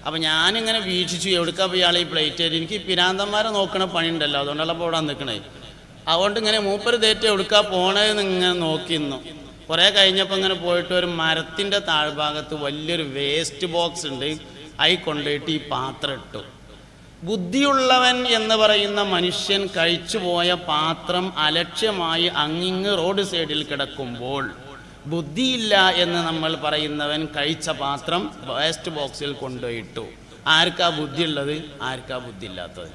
അപ്പം ഞാനിങ്ങനെ വീക്ഷിച്ചു, എവിടുക്കാ പോയി ആൾ ഈ പ്ലേറ്റായിട്ട്. എനിക്ക് പിരാന്തന്മാരെ നോക്കണ പണിയുണ്ടല്ലോ, അതുകൊണ്ടല്ല ഇപ്പോൾ ഇവിടെ നിൽക്കണേ. അതുകൊണ്ട് ഇങ്ങനെ മൂപ്പര് തേറ്റ് എവിടുക്കാ പോണതെന്ന് ഇങ്ങനെ നോക്കിയിരുന്നു. കുറേ കഴിഞ്ഞപ്പോൾ ഇങ്ങനെ പോയിട്ട് ഒരു മരത്തിൻ്റെ താഴ്ഭാഗത്ത് വലിയൊരു വേസ്റ്റ് ബോക്സ് ഉണ്ട്. അതിൽ കൊണ്ടുപോയിട്ട് ഈ പാത്രം ഇട്ടു. ബുദ്ധിയുള്ളവൻ എന്ന് പറയുന്ന മനുഷ്യൻ കഴിച്ചു പോയ പാത്രം അലക്ഷ്യമായി അങ്ങിങ്ങ് റോഡ് സൈഡിൽ കിടക്കുമ്പോൾ, ബുദ്ധിയില്ല എന്ന് നമ്മൾ പറയുന്നവൻ കഴിച്ച പാത്രം വേസ്റ്റ് ബോക്സിൽ കൊണ്ടുപോയിട്ടു. ആർക്കാ ബുദ്ധിയുള്ളത്, ആർക്കാ ബുദ്ധി ഇല്ലാത്തത്?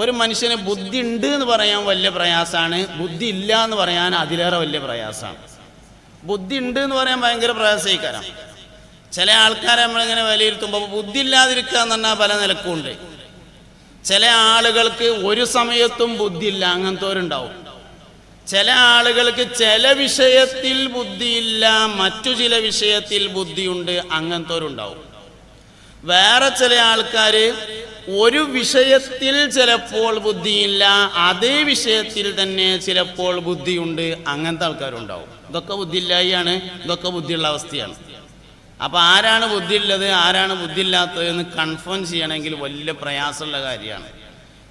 ഒരു മനുഷ്യന് ബുദ്ധി ഉണ്ട് എന്ന് പറയാൻ വലിയ പ്രയാസമാണ്, ബുദ്ധി ഇല്ല എന്ന് പറയാൻ അതിലേറെ വലിയ പ്രയാസമാണ്. ബുദ്ധി ഉണ്ട് എന്ന് പറയാൻ ഭയങ്കര പ്രയാസീകരം. ചില ആൾക്കാരെ നമ്മളിങ്ങനെ വിലയിരുത്തുമ്പോൾ ബുദ്ധി ഇല്ലാതിരിക്കുക എന്ന് പറഞ്ഞാൽ പല നിലക്കുണ്ട്. ചില ആളുകൾക്ക് ഒരു സമയത്തും ബുദ്ധിയില്ല, അങ്ങനത്തോരുണ്ടാവും. ചില ആളുകൾക്ക് ചില വിഷയത്തിൽ ബുദ്ധിയില്ല, മറ്റു ചില വിഷയത്തിൽ ബുദ്ധിയുണ്ട്, അങ്ങനത്തോരുണ്ടാവും. വേറെ ചില ആൾക്കാർ ഒരു വിഷയത്തിൽ ചിലപ്പോൾ ബുദ്ധിയില്ല, അതേ വിഷയത്തിൽ തന്നെ ചിലപ്പോൾ ബുദ്ധിയുണ്ട്, അങ്ങനത്തെ ആൾക്കാരുണ്ടാവും. ഇതൊക്കെ ബുദ്ധിയില്ലായ്യാണ്, ഇതൊക്കെ ബുദ്ധിയുള്ള അവസ്ഥയാണ്. അപ്പോൾ ആരാണ് ബുദ്ധിയുള്ളത്, ആരാണ് ബുദ്ധിയില്ലാത്തത് എന്ന് കൺഫേം ചെയ്യണമെങ്കിൽ വലിയ പ്രയാസമുള്ള കാര്യമാണ്.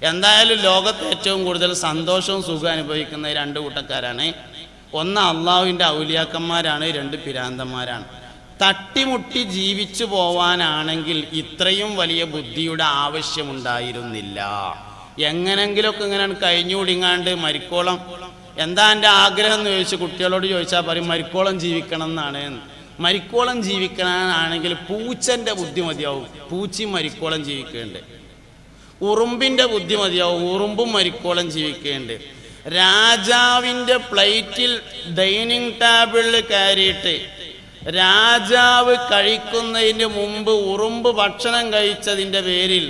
എന്തായാലും ലോകത്ത് ഏറ്റവും കൂടുതൽ സന്തോഷവും സുഖം അനുഭവിക്കുന്ന രണ്ട് കൂട്ടക്കാരാണ്. ഒന്ന് അള്ളാഹുവിൻ്റെ ഔലിയാക്കന്മാരാണ്, രണ്ട് പിരാന്തന്മാരാണ്. തട്ടിമുട്ടി ജീവിച്ചു പോവാനാണെങ്കിൽ ഇത്രയും വലിയ ബുദ്ധിയുടെ ആവശ്യമുണ്ടായിരുന്നില്ല. എങ്ങനെങ്കിലുമൊക്കെ ഇങ്ങനെ കഴിഞ്ഞുകൂടിങ്ങാണ്ട് മരിക്കോളം, എന്താ എൻ്റെ ആഗ്രഹം എന്ന് ചോദിച്ച് കുട്ടികളോട് ചോദിച്ചാൽ പറയും മരിക്കോളം ജീവിക്കണം എന്നാണ്. മരിക്കോളം ജീവിക്കണമെന്നാണെങ്കിൽ പൂച്ചൻ്റെ ബുദ്ധി മതിയാവും, പൂച്ചയും മരിക്കോളം ജീവിക്കേണ്ടത്. ഉറുമ്പിൻ്റെ ബുദ്ധി മതിയാവും, ഉറുമ്പും മരിക്കോളം ജീവിക്കേണ്ടത്. രാജാവിൻ്റെ പ്ലേറ്റിൽ ഡൈനിങ് ടേബിളിൽ കയറിയിട്ട് രാജാവ് കഴിക്കുന്നതിന് മുമ്പ് ഉറുമ്പ് ഭക്ഷണം കഴിച്ചതിൻ്റെ പേരിൽ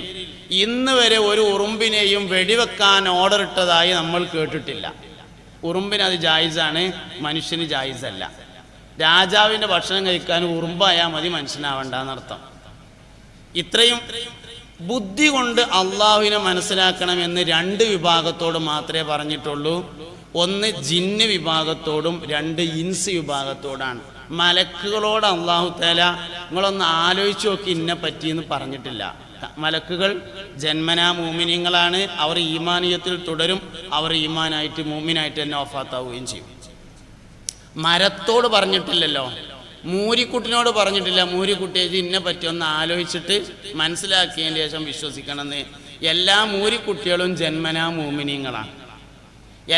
ഇന്ന് വരെ ഒരു ഉറുമ്പിനെയും വെടിവെക്കാൻ ഓർഡർ ഇട്ടതായി നമ്മൾ കേട്ടിട്ടില്ല. ഉറുമ്പിന് അത് ജായിസാണ്, മനുഷ്യന് ജായിസല്ല. രാജാവിൻ്റെ ഭക്ഷണം കഴിക്കാൻ ഉറുമ്പായാൽ മതി, മനുഷ്യനാവണ്ടെന്നർത്ഥം. ഇത്രയും ബുദ്ധി കൊണ്ട് അള്ളാഹുവിനെ മനസ്സിലാക്കണമെന്ന് രണ്ട് വിഭാഗത്തോട് മാത്രമേ പറഞ്ഞിട്ടുള്ളൂ. ഒന്ന് ജിന്ന് വിഭാഗത്തോടും രണ്ട് ഇൻസ് വിഭാഗത്തോടാണ്. മലക്കുകളോട് അള്ളാഹു തആല നിങ്ങളൊന്ന് ആലോചിച്ച് നോക്കി ഇന്നെ പറ്റിയെന്ന് പറഞ്ഞിട്ടില്ല. മലക്കുകൾ ജന്മനാ മൂമിനീങ്ങളാണ്, അവർ ഈമാനിയത്തിൽ തുടരും, അവർ ഈമാനായിട്ട് മൂമിനായിട്ട് തന്നെ വഫാത്താവുകയും ചെയ്യും. മരത്തോട് പറഞ്ഞിട്ടില്ലല്ലോ, മൂരിക്കുട്ടിനോട് പറഞ്ഞിട്ടില്ല, മൂരിക്കുട്ടിയെ ഇന്നെ പറ്റി ഒന്ന് ആലോചിച്ചിട്ട് മനസ്സിലാക്കിയതിന് ശേഷം വിശ്വസിക്കണമെന്ന്. എല്ലാ മൂരിക്കുട്ടികളും ജന്മനാ മൂമിനീങ്ങളാണ്,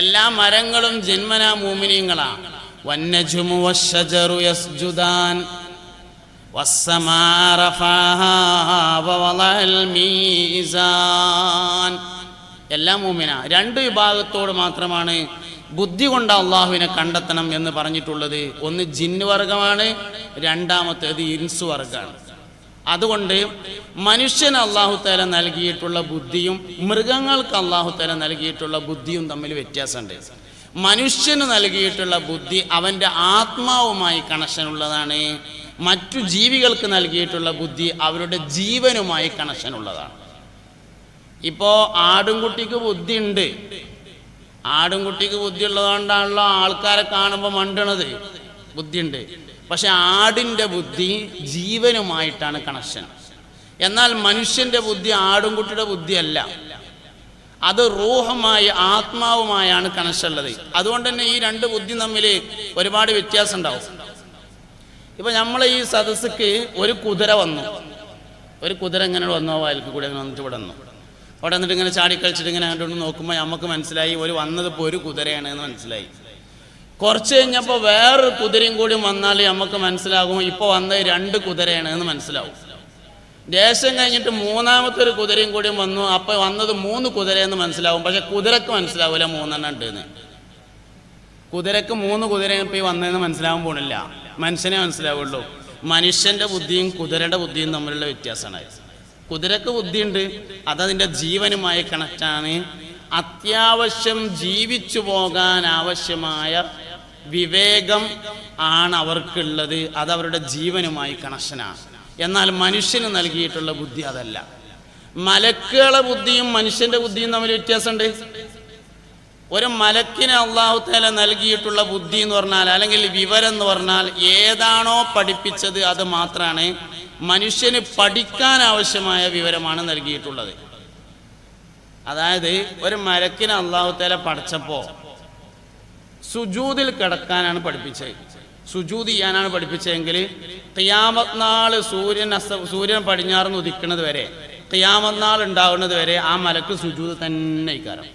എല്ലാ മരങ്ങളും ജന്മനാ മൂമിനീങ്ങളാണ്. വന്നജുമു വശജറു യസ്ജുദാൻ വസ്സമാ റഫഅഹാ വവളഅൽ മീസാൻ. എല്ലാം മൂമിന. രണ്ട് വിഭാഗത്തോട് മാത്രമാണ് ബുദ്ധി കൊണ്ട് അള്ളാഹുവിനെ കണ്ടെത്തണം എന്ന് പറഞ്ഞിട്ടുള്ളത്. ഒന്ന് ജിന്ന് വർഗമാണ്, രണ്ടാമത്തേത് ഇൻസ് വർഗമാണ്. അതുകൊണ്ട് മനുഷ്യന് അള്ളാഹു തആല നൽകിയിട്ടുള്ള ബുദ്ധിയും മൃഗങ്ങൾക്ക് അള്ളാഹു തആല നൽകിയിട്ടുള്ള ബുദ്ധിയും തമ്മിൽ വ്യത്യാസമുണ്ട്. മനുഷ്യന് നൽകിയിട്ടുള്ള ബുദ്ധി അവൻ്റെ ആത്മാവുമായി കണക്ഷനുള്ളതാണ്. മറ്റു ജീവികൾക്ക് നൽകിയിട്ടുള്ള ബുദ്ധി അവരുടെ ജീവനുമായി കണക്ഷനുള്ളതാണ്. ഇപ്പോൾ ആടുംകുട്ടിക്ക് ബുദ്ധിയുണ്ട്. ആടുംകുട്ടിക്ക് ബുദ്ധി ഉള്ളതുകൊണ്ടാണല്ലോ ആൾക്കാരെ കാണുമ്പോൾ മണ്ടണത്. ബുദ്ധിയുണ്ട്, പക്ഷെ ആടിൻ്റെ ബുദ്ധി ജീവനുമായിട്ടാണ് കണക്ഷൻ. എന്നാൽ മനുഷ്യൻ്റെ ബുദ്ധി ആടുംകുട്ടിയുടെ ബുദ്ധിയല്ല, അത് റൂഹുമായി ആത്മാവുമായാണ് കണക്ഷൻ ഉള്ളത്. അതുകൊണ്ട് തന്നെ ഈ രണ്ട് ബുദ്ധി തമ്മിൽ ഒരുപാട് വ്യത്യാസം ഉണ്ടാവും. ഇപ്പം നമ്മൾ ഈ സദസ്സുക്ക് ഒരു കുതിര വന്നു, ഒരു കുതിര ഇങ്ങനെ വന്നോ വയൽക്ക് കൂടെ അങ്ങനെ വന്നിട്ട് ഇവിടെ വന്നു. അവിടെ വന്നിട്ട് ഇങ്ങനെ ചാടിക്കളിച്ചിട്ട് ഇങ്ങനെ അങ്ങോട്ട് നോക്കുമ്പോൾ നമുക്ക് മനസ്സിലായി ഒരു വന്നതിപ്പോൾ ഒരു കുതിരയാണ് എന്ന് മനസ്സിലായി. കുറച്ച് കഴിഞ്ഞപ്പോൾ വേറൊരു കുതിരയും കൂടി വന്നാൽ നമുക്ക് മനസ്സിലാകും ഇപ്പോൾ വന്നത് രണ്ട് കുതിരയാണ് എന്ന് മനസ്സിലാവും. ദേശം കഴിഞ്ഞിട്ട് മൂന്നാമത്തെ ഒരു കുതിരയും കൂടി വന്നു, അപ്പോൾ വന്നത് മൂന്ന് കുതിരയെന്ന് മനസ്സിലാവും. പക്ഷെ കുതിരക്ക് മനസ്സിലാവില്ല മൂന്നെണ്ണം ഉണ്ടെന്ന്. കുതിരക്ക് മൂന്ന് കുതിരയും ഇപ്പോൾ ഈ വന്നതെന്ന് മനസ്സിലാവാൻ പോണില്ല, മനുഷ്യനെ മനസ്സിലാവുള്ളൂ. മനുഷ്യൻ്റെ ബുദ്ധിയും കുതിരയുടെ ബുദ്ധിയും തമ്മിലുള്ള വ്യത്യാസമാണ്. കുതിരക്ക് ബുദ്ധിയുണ്ട്, അതതിൻ്റെ ജീവനുമായി കണക്റ്റാണ്. അത്യാവശ്യം ജീവിച്ചു പോകാൻ ആവശ്യമായ വിവേകം ആണ് അവർക്കുള്ളത്, അതവരുടെ ജീവനുമായി കണക്ഷനാണ്. എന്നാൽ മനുഷ്യന് നൽകിയിട്ടുള്ള ബുദ്ധി അതല്ല. മലക്കുകളുടെ ബുദ്ധിയും മനുഷ്യൻ്റെ ബുദ്ധിയും തമ്മിൽ വ്യത്യാസമുണ്ട്. ഒരു മലക്കിന് അല്ലാഹു തആല നൽകിയിട്ടുള്ള ബുദ്ധി എന്ന് പറഞ്ഞാൽ, അല്ലെങ്കിൽ വിവരം എന്ന് പറഞ്ഞാൽ, ഏതാണോ പഠിപ്പിച്ചത് അത് മാത്രമാണ്. മനുഷ്യന് പഠിക്കാൻ ആവശ്യമായ വിവരമാണ് നൽകിയിട്ടുള്ളത്. അതായത് ഒരു മലക്കിന് അല്ലാഹു തആല പഠിച്ചപ്പോൾ സുജൂദിൽ കിടക്കാനാണ് പഠിപ്പിച്ചത്, സുജൂദ് ചെയ്യാനാണ് പഠിപ്പിച്ചതെങ്കിൽ ഖിയാമത്ത് നാൾ സൂര്യൻ പടിഞ്ഞാറുന്ന് ഉദിക്കുന്നത് വരെ, ഖിയാമത്ത് നാൾ ഉണ്ടാവുന്നത് വരെ ആ മലക്ക് സുജൂദ് തന്നെ ഇക്കാരം.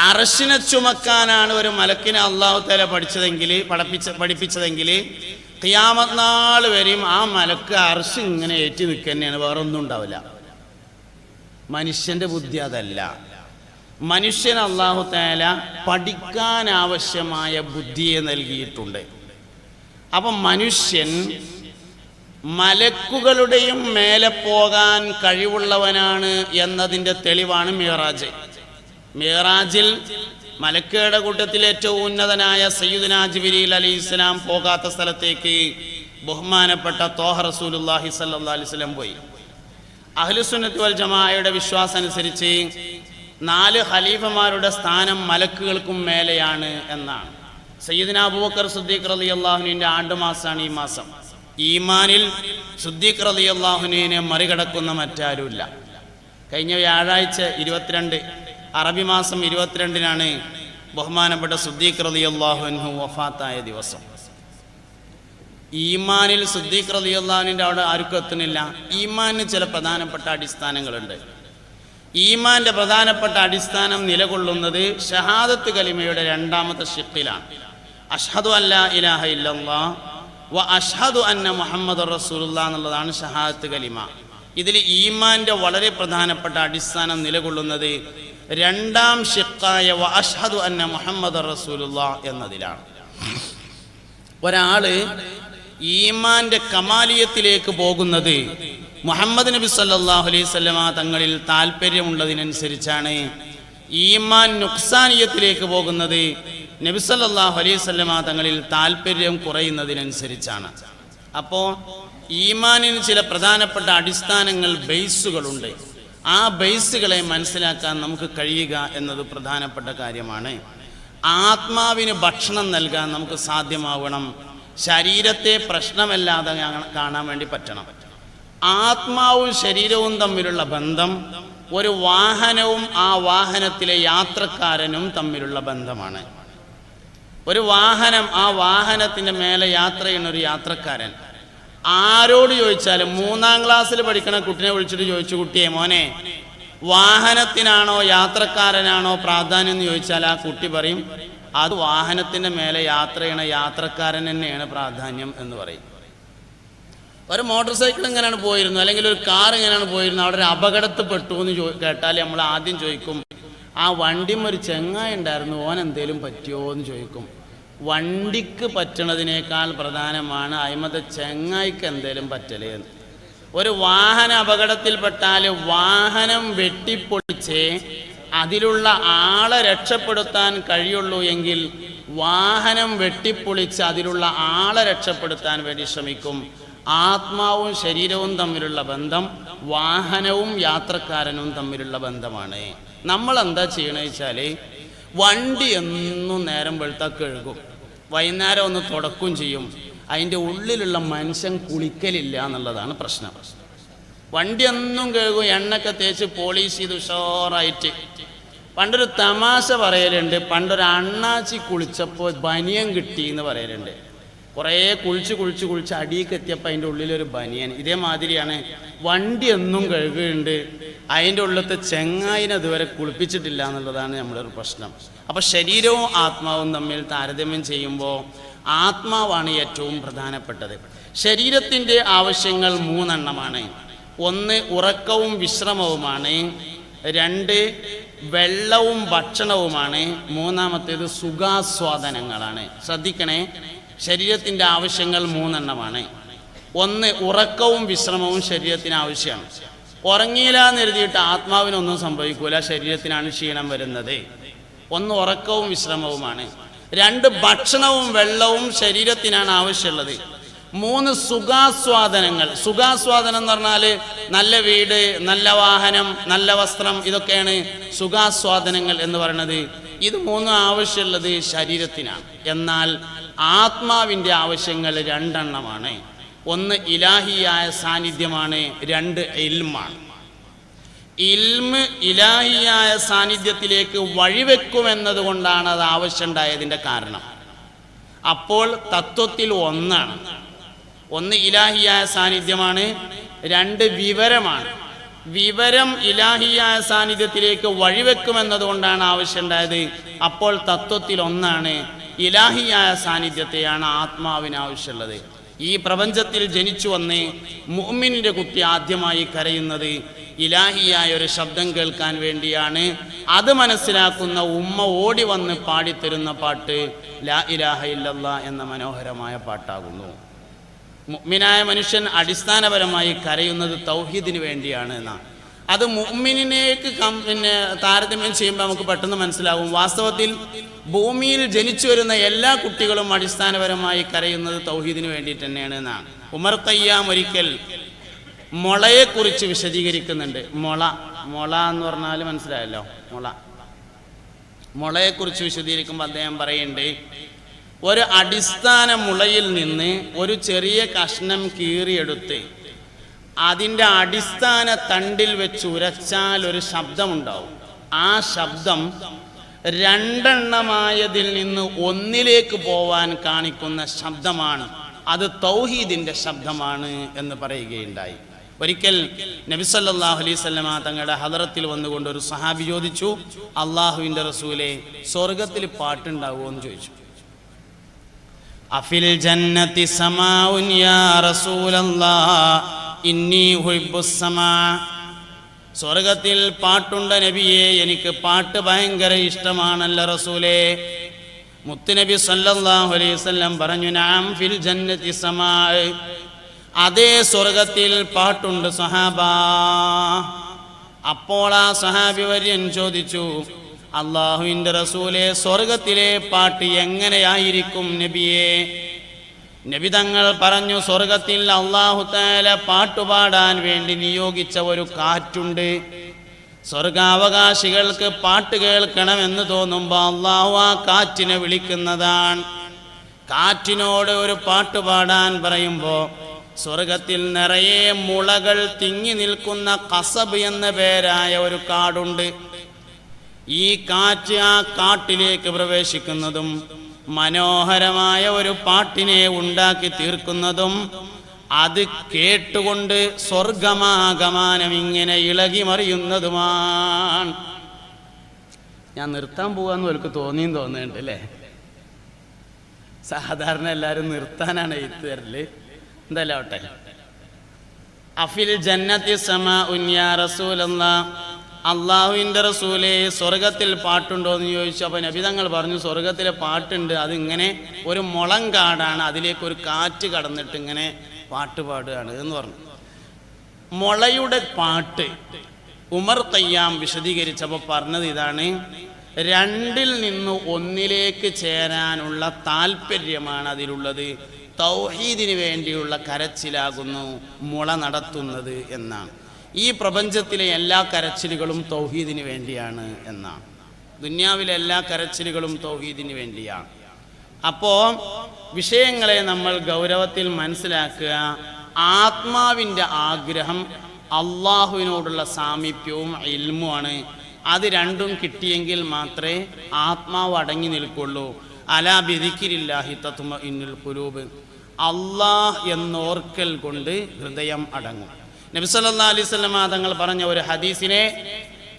അർശിനെ ചുമക്കാനാണ് ഒരു മലക്കിനെ അല്ലാഹു തആല പഠിപ്പിച്ചതെങ്കിൽ ഖിയാമത്ത് നാൾ വരെയും ആ മലക്ക് അർശ് ഇങ്ങനെ ഏറ്റി നിൽക്കുക തന്നെയാണ്, വേറെ ഒന്നും ഉണ്ടാവില്ല. മനുഷ്യന്റെ ബുദ്ധി അതല്ല. മനുഷ്യൻ അല്ലാഹു തആല പഠിക്കാൻ ആവശ്യമായ ബുദ്ധിയെ നൽകിയിട്ടുണ്ട്. അപ്പം മനുഷ്യൻ മലക്കുകളുടെയും മേലെ പോകാൻ കഴിവുള്ളവനാണ് എന്നതിൻ്റെ തെളിവാണ് മിഅ്റാജ്. മിഅ്റാജിൽ മലക്കുകളുടെ കൂട്ടത്തിൽ ഏറ്റവും ഉന്നതനായ സയ്യിദുനാ ജിബ്രീൽ അലൈഹിസ്സലാം പോകാത്ത സ്ഥലത്തേക്ക് ബഹുമാനപ്പെട്ട ത്വാഹ റസൂലുള്ളാഹി സ്വല്ലല്ലാഹു അലൈഹി വസല്ലം പോയി. അഹ്ലുസുന്നത്ത് വൽ ജമാഅയുടെ വിശ്വാസം അനുസരിച്ച് 4 ഖലീഫമാരുടെ സ്ഥാനം മലക്കുകൾക്കും മേലെയാണ് എന്നാണ്. സയ്യിദുനാ അബൂബക്കർ സിദ്ദീഖ് റളിയല്ലാഹുവിന്റെ ആണ്ടുമാസമാണ് ഈ മാസം. ഈമാനിൽ സിദ്ദീഖ് റളിയല്ലാഹുവിനെ മറികടക്കുന്ന മറ്റാരുമില്ല. കഴിഞ്ഞ വ്യാഴാഴ്ച 22 അറബി മാസം 22-നാണ് ബഹുമാനപ്പെട്ട സിദ്ദീഖ് റളിയല്ലാഹു അൻഹു വഫാത്തായ ദിവസം. ഈമാനിൽ സിദ്ദീഖ് റളിയല്ലാഹുവിന്റെ അവിടെ ആർക്കും എത്തുന്നില്ല. ഈമാനിന് ചില പ്രധാനപ്പെട്ട അടിസ്ഥാനങ്ങളുണ്ട്. ഈമാന്റെ പ്രധാനപ്പെട്ട അടിസ്ഥാനം നിലകൊള്ളുന്നത് ഷഹാദത്ത് കലിമയുടെ 2ാമത്തെ ഷിഖിലാണ്. അഷ്ഹദു അല്ലാ ഇലാഹ ഇല്ലല്ലാഹ് വ അഷ്ഹദു അന്ന മുഹമ്മദുർ റസൂലുള്ളാഹ് എന്നുള്ളതാണ് ഷഹാദത്ത് കലിമ. ഇതിൽ ഈമാന്റെ വളരെ പ്രധാനപ്പെട്ട അടിസ്ഥാനം നിലകൊള്ളുന്നത് 2ാം ഷിഖായ വ അഷ്ഹദു അന്ന മുഹമ്മദുർ റസൂലുള്ളാഹ് എന്നതിലാണ്. ഒരാള് ഈമാന്റെ കമാലിയത്തിലേക്ക് പോകുന്നത് മുഹമ്മദ് നബി സല്ലല്ലാഹു അലൈഹി വസല്ലമ തങ്ങളിൽ താല്പര്യമുള്ളതിനനുസരിച്ചാണ്. ഈമാൻ നുക്സാനിയത്തിലേക്ക് പോകുന്നത് നബി സല്ലല്ലാഹു അലൈഹി വസല്ലമ തങ്ങളിൽ താല്പര്യം കുറയുന്നതിനനുസരിച്ചാണ്. അപ്പോൾ ഈമാനിന് ചില പ്രധാനപ്പെട്ട അടിസ്ഥാനങ്ങൾ, ബേസുകളുണ്ട്. ആ ബേസുകളെ മനസ്സിലാക്കാൻ നമുക്ക് കഴിയുക എന്നത് പ്രധാനപ്പെട്ട കാര്യമാണ്. ആത്മാവിന് ഭക്ഷണം നൽകാൻ നമുക്ക് സാധ്യമാവണം. ശരീരത്തെ പ്രശ്നമല്ലാതെ കാണാൻ വേണ്ടി പറ്റണം. ആത്മാവും ശരീരവും തമ്മിലുള്ള ബന്ധം ഒരു വാഹനവും ആ വാഹനത്തിലെ യാത്രക്കാരനും തമ്മിലുള്ള ബന്ധമാണ്. ഒരു വാഹനം, ആ വാഹനത്തിൻ്റെ മേലെ യാത്ര ചെയ്യുന്ന ഒരു യാത്രക്കാരൻ ആരോട് ചോദിച്ചാലും, 3ാം ക്ലാസ്സിൽ പഠിക്കുന്ന കുട്ടിനെ വിളിച്ചിട്ട് ചോദിച്ചു, കുട്ടിയെ മോനെ വാഹനത്തിനാണോ യാത്രക്കാരനാണോ പ്രാധാന്യം എന്ന് ചോദിച്ചാൽ ആ കുട്ടി പറയും അത് വാഹനത്തിൻ്റെ മേലെ യാത്ര ചെയ്യണ യാത്രക്കാരൻ തന്നെയാണ് പ്രാധാന്യം എന്ന് പറയും. ഒരു മോട്ടോർ സൈക്കിൾ ഇങ്ങനെയാണ് പോയിരുന്നു, അല്ലെങ്കിൽ ഒരു കാർ ഇങ്ങനെയാണ് പോയിരുന്നു, അവിടെ ഒരു അപകടത്തിൽപ്പെട്ടു എന്ന് കേട്ടാൽ നമ്മൾ ആദ്യം ചോദിക്കും ആ വണ്ടിയും ഒരു ചെങ്ങായി ഉണ്ടായിരുന്നു, ഓൻ എന്തേലും പറ്റിയോ എന്ന് ചോദിക്കും. വണ്ടിക്ക് പറ്റണതിനേക്കാൾ പ്രധാനമാണ് അയിമത്തെ ചെങ്ങായിക്ക് എന്തേലും പറ്റലേ. ഒരു വാഹന അപകടത്തിൽപ്പെട്ടാൽ വാഹനം വെട്ടിപ്പൊളിച്ച് അതിലുള്ള ആളെ രക്ഷപ്പെടുത്താൻ കഴിയുള്ളൂ എങ്കിൽ വാഹനം വെട്ടിപ്പൊളിച്ച് അതിലുള്ള ആളെ രക്ഷപ്പെടുത്താൻ വേണ്ടി ശ്രമിക്കും. ആത്മാവും ശരീരവും തമ്മിലുള്ള ബന്ധം വാഹനവും യാത്രക്കാരനും തമ്മിലുള്ള ബന്ധമാണ്. നമ്മൾ എന്താ ചെയ്യണമെന്ന് വെച്ചാൽ വണ്ടി എന്നും നേരം വെളുത്താൽ കഴുകും, വൈകുന്നേരം ഒന്ന് തുടക്കും ചെയ്യും. അതിൻ്റെ ഉള്ളിലുള്ള മനുഷ്യൻ കുളിക്കലില്ല എന്നുള്ളതാണ് പ്രശ്നം. വണ്ടി എന്നും കഴുകും, എണ്ണൊക്കെ തേച്ച് പോളിഷ് ചെയ്ത് ഉഷാറായിട്ട്. പണ്ടൊരു തമാശ പറയലുണ്ട്, പണ്ടൊരു അണ്ണാച്ചി കുളിച്ചപ്പോൾ ബനിയൻ കിട്ടി എന്ന് പറയലുണ്ട്. കുറേ കുളിച്ച് അടിയൊക്കെ എത്തിയപ്പോൾ അതിൻ്റെ ഉള്ളിലൊരു ബനിയൻ. ഇതേമാതിരിയാണ് വണ്ടി എന്നും കഴുകുന്നുണ്ട്, അതിൻ്റെ ഉള്ളിലത്തെ ചെങ്ങായിനെ ഇതുവരെ കുളിപ്പിച്ചിട്ടില്ല എന്നുള്ളതാണ് നമ്മുടെ ഒരു പ്രശ്നം. അപ്പോൾ ശരീരവും ആത്മാവും തമ്മിൽ താരതമ്യം ചെയ്യുമ്പോൾ ആത്മാവാണ് ഏറ്റവും പ്രധാനപ്പെട്ടത്. ശരീരത്തിൻ്റെ ആവശ്യങ്ങൾ 3 എണ്ണമാണ്. 1 ഉറക്കവും വിശ്രമവുമാണ്, 2 വെള്ളവും ഭക്ഷണവുമാണ്, 3ാമത്തേത് സുഖാസ്വാദനങ്ങളാണ്. ശ്രദ്ധിക്കണേ, ശരീരത്തിൻ്റെ ആവശ്യങ്ങൾ 3 എണ്ണമാണ്. 1 ഉറക്കവും വിശ്രമവും ശരീരത്തിന് ആവശ്യമാണ്. ഉറങ്ങിയില്ല എന്ന് എഴുതിയിട്ട് ആത്മാവിനൊന്നും സംഭവിക്കൂല, ശരീരത്തിനാണ് ക്ഷീണം വരുന്നത്. 1 ഉറക്കവും വിശ്രമവുമാണ്. 2 ഭക്ഷണവും വെള്ളവും ശരീരത്തിനാണ് ആവശ്യമുള്ളത്. 3 സുഖാസ്വാദനങ്ങൾ. സുഖാസ്വാദനം എന്ന് പറഞ്ഞാൽ നല്ല വീട്, നല്ല വാഹനം, നല്ല വസ്ത്രം, ഇതൊക്കെയാണ് സുഖാസ്വാദനങ്ങൾ എന്ന് പറയുന്നത്. ഇത് 3 ആവശ്യമുള്ളത് ശരീരത്തിനാണ്. എന്നാൽ ആത്മാവിൻ്റെ ആവശ്യങ്ങൾ 2 എണ്ണമാണ്. 1 ഇലാഹിയായ സാന്നിധ്യമാണ്, 2 ഇൽമാണ്. ഇൽമ് ഇലാഹിയായ സാന്നിധ്യത്തിലേക്ക് വഴിവെക്കുമെന്നത് കൊണ്ടാണ് അത് ആവശ്യമുണ്ടായതിൻ്റെ കാരണം. അപ്പോൾ തത്വത്തിൽ 1 ഇലാഹിയായ സാന്നിധ്യമാണ്, 2 വിവരമാണ്. വിവരം ഇലാഹിയായ സാന്നിധ്യത്തിലേക്ക് വഴിവെക്കുമെന്നത് കൊണ്ടാണ് ആവശ്യമുണ്ടായത്. അപ്പോൾ തത്വത്തിൽ 1 ഇലാഹിയായ സാന്നിധ്യത്തെയാണ് ആത്മാവിന് ആവശ്യമുള്ളത്. ഈ പ്രപഞ്ചത്തിൽ ജനിച്ചു വന്ന് മുഅ്മിനിന്റെ കുട്ടി ആദ്യമായി കരയുന്നത് ഇലാഹിയായ ഒരു ശബ്ദം കേൾക്കാൻ വേണ്ടിയാണ്. അത് മനസ്സിലാക്കുന്ന ഉമ്മ ഓടി വന്ന് പാടിത്തരുന്ന പാട്ട് ലാ ഇലാഹ ഇല്ലല്ലാ എന്ന മനോഹരമായ പാട്ടാകുന്നു. മുഅ്മിനായ മനുഷ്യൻ അടിസ്ഥാനപരമായി കരയുന്നത് തൗഹീദിന് വേണ്ടിയാണ് എന്നാണ്. അത് മുഅ്മിനിനേക്ക് താരതമ്യം ചെയ്യുമ്പോൾ നമുക്ക് പെട്ടെന്ന് മനസ്സിലാവും. വാസ്തവത്തിൽ ഭൂമിയിൽ ജനിച്ചു വരുന്ന എല്ലാ കുട്ടികളും അടിസ്ഥാനപരമായി കരയുന്നത് തൗഹീദിന് വേണ്ടിയിട്ട് തന്നെയാണ് എന്നാണ്. ഉമർ ഖയ്യാം ഒരിക്കൽ മുളയെക്കുറിച്ച് വിശദീകരിക്കുന്നുണ്ട്. മുള എന്ന് പറഞ്ഞാൽ മനസ്സിലായല്ലോ. മുളയെക്കുറിച്ച് വിശദീകരിക്കുമ്പോൾ അദ്ദേഹം പറയുന്നുണ്ട്, ഒരു അടിസ്ഥാന മുളയിൽ നിന്ന് ഒരു ചെറിയ കഷ്ണം കീറിയെടുത്ത് അതിൻ്റെ അടിസ്ഥാന തണ്ടിൽ വെച്ച് ഉരച്ചാൽ ഒരു ശബ്ദമുണ്ടാവും. ആ ശബ്ദം 2 നിന്ന് 1 പോവാൻ കാണിക്കുന്ന ശബ്ദമാണ്. അത് തൗഹീദിൻ്റെ ശബ്ദമാണ് എന്ന് പറയുകയുണ്ടായി. ഒരിക്കൽ നബി സല്ലല്ലാഹു അലൈഹി വസല്ലമ തങ്ങളുടെ ഹദറത്തിൽ വന്നുകൊണ്ട് ഒരു സഹാബി ചോദിച്ചു, അള്ളാഹുവിൻ്റെ റസൂലേ, സ്വർഗത്തിൽ പാട്ടുണ്ടാവുമോ എന്ന് ചോദിച്ചു. അഫിൽ ജന്നതി സമാഉൻ യാ റസൂലല്ലാഹ് ഇന്നി ഉഹിബ്ബുസ് സമാ. സ്വർഗത്തിൽ പാട്ടുണ്ട് നബിയെ, എനിക്ക് പാട്ട് ഭയങ്കര ഇഷ്ടമാണല്ലോ റസൂലേ. മുത്തുനബി സല്ലല്ലാഹു അലൈഹി വസല്ലം പറഞ്ഞു, നഅം ഫിൽ ജന്നതി സമാ. അതേ സ്വർഗത്തിൽ പാട്ടുണ്ട് സഹാബാ. അപ്പോൾ ആ സഹാബി വര്യൻ ചോദിച്ചു, അല്ലാഹുവിൻ്റെ റസൂലേ, സ്വർഗത്തിലെ പാട്ട് എങ്ങനെയായിരിക്കും നബിയെ? നബി തങ്ങൾ പറഞ്ഞു, സ്വർഗത്തിൽ അല്ലാഹു തആല പാട്ടുപാടാൻ വേണ്ടി നിയോഗിച്ച ഒരു കാറ്റുണ്ട്. സ്വർഗാവകാശികൾക്ക് പാട്ട് കേൾക്കണമെന്ന് തോന്നുമ്പോൾ അല്ലാഹു ആ കാറ്റിനെ വിളിക്കുന്നതാണ്. കാറ്റിനോട് ഒരു പാട്ട് പാടാൻ പറയുമ്പോൾ സ്വർഗത്തിൽ നിറയെ മുളകൾ തിങ്ങി നിൽക്കുന്ന ഖസബ് എന്ന പേരായ ഒരു കാടുണ്ട്. ഈ കാറ്റ് ആ കാട്ടിലേക്ക് പ്രവേശിക്കുന്നതും മനോഹരമായ ഒരു പാട്ടിനെ ഉണ്ടാക്കി തീർക്കുന്നതും അത് കേട്ടുകൊണ്ട് സ്വർഗമാഗമാനം ഇങ്ങനെ ഇളകി മറിയുന്നതുമാണ്. ഞാൻ നിർത്താൻ പോവാന്ന് എനിക്ക് തോന്നുന്നുണ്ട് അല്ലേ? സാധാരണ എല്ലാവരും നിർത്താനാണ് എഴുത്ത് തരല്. എന്തായാലും ആവട്ടെ. അഫിൽ ജന്നത്തി സമാഉൻ യാ റസൂലല്ലാഹ്, അള്ളാഹുവിൻ്റെ റസൂലേ, സ്വർഗത്തിൽ പാട്ടുണ്ടോ എന്ന് ചോദിച്ചു. അപ്പോൾ നബി തങ്ങൾ പറഞ്ഞു, സ്വർഗത്തിലെ പാട്ടുണ്ട്. അതിങ്ങനെ ഒരു മുളം കാടാണ്, അതിലേക്ക് ഒരു കാറ്റ് കടന്നിട്ട് ഇങ്ങനെ പാട്ട് പാടുകയാണ് എന്ന് പറഞ്ഞു. മുളയുടെ പാട്ട് ഉമർ ഖയ്യാം വിശദീകരിച്ചപ്പോൾ പറഞ്ഞത് ഇതാണ്, 2 നിന്ന് 1 ചേരാനുള്ള താല്പര്യമാണ് അതിലുള്ളത്. തൗഹീദിന് വേണ്ടിയുള്ള കരച്ചിലാകുന്നു മുള നടത്തുന്നത് എന്നാണ്. ഈ പ്രപഞ്ചത്തിലെ എല്ലാ കരച്ചിലുകളും തൗഹീദിന് വേണ്ടിയാണ് എന്നാണ്. ദുനിയാവിലെ എല്ലാ കരച്ചിലുകളും തൗഹീദിന് വേണ്ടിയാണ്. അപ്പോൾ വിഷയങ്ങളെ നമ്മൾ ഗൗരവത്തിൽ മനസ്സിലാക്കുക. ആത്മാവിൻ്റെ ആഗ്രഹം അള്ളാഹുവിനോടുള്ള സാമീപ്യവും ഇൽമുമാണ്. അത് 2 കിട്ടിയെങ്കിൽ മാത്രമേ ആത്മാവ് അടങ്ങി നിൽക്കുള്ളൂ. അലാ ബിദിക്രില്ലാഹി തത്മഇന്നുൽ ഖുലൂബ്. അള്ളാഹ് എന്നോർക്കൽ കൊണ്ട് ഹൃദയം അടങ്ങും. നബി സല്ലല്ലാഹു അലൈഹി വസല്ലം തങ്ങൾ പറഞ്ഞ ഒരു ഹദീസിനെ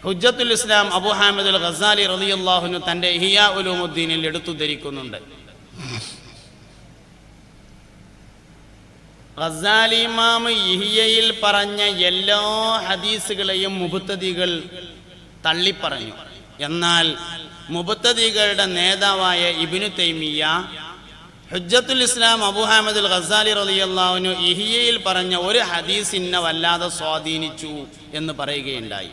ഹുജ്ജത്തുൽ ഇസ്ലാം അബൂ ഹാമിദ് അൽ ഗസാലി റളിയല്ലാഹു അൻഹു തൻ്റെ ഇഹ്യാ ഉലൂമുദ്ദീനിൽ എടുത്തുദ്ധരിക്കുന്നുണ്ട്. ഗസാലി ഇമാം ഇഹ്യയിൽ പറഞ്ഞ എല്ലാ ഹദീസുകളെയും മുബ്തദികൾ തള്ളിപ്പറഞ്ഞു. എന്നാൽ മുബ്തദികളുടെ നേതാവായ ഇബ്നു തൈമിയ്യ ഹുജ്ജത്തുൽ ഇസ്ലാം അബൂ ഹാമിദ് അൽ ഗസാലി റളിയല്ലാഹു അൻഹു ഇഹ്യയിൽ പറഞ്ഞ ഒരു ഹദീസ് ഇന്നെ വല്ലാതെ സ്വാധീനിച്ചു എന്ന് പറയുകയുണ്ടായി.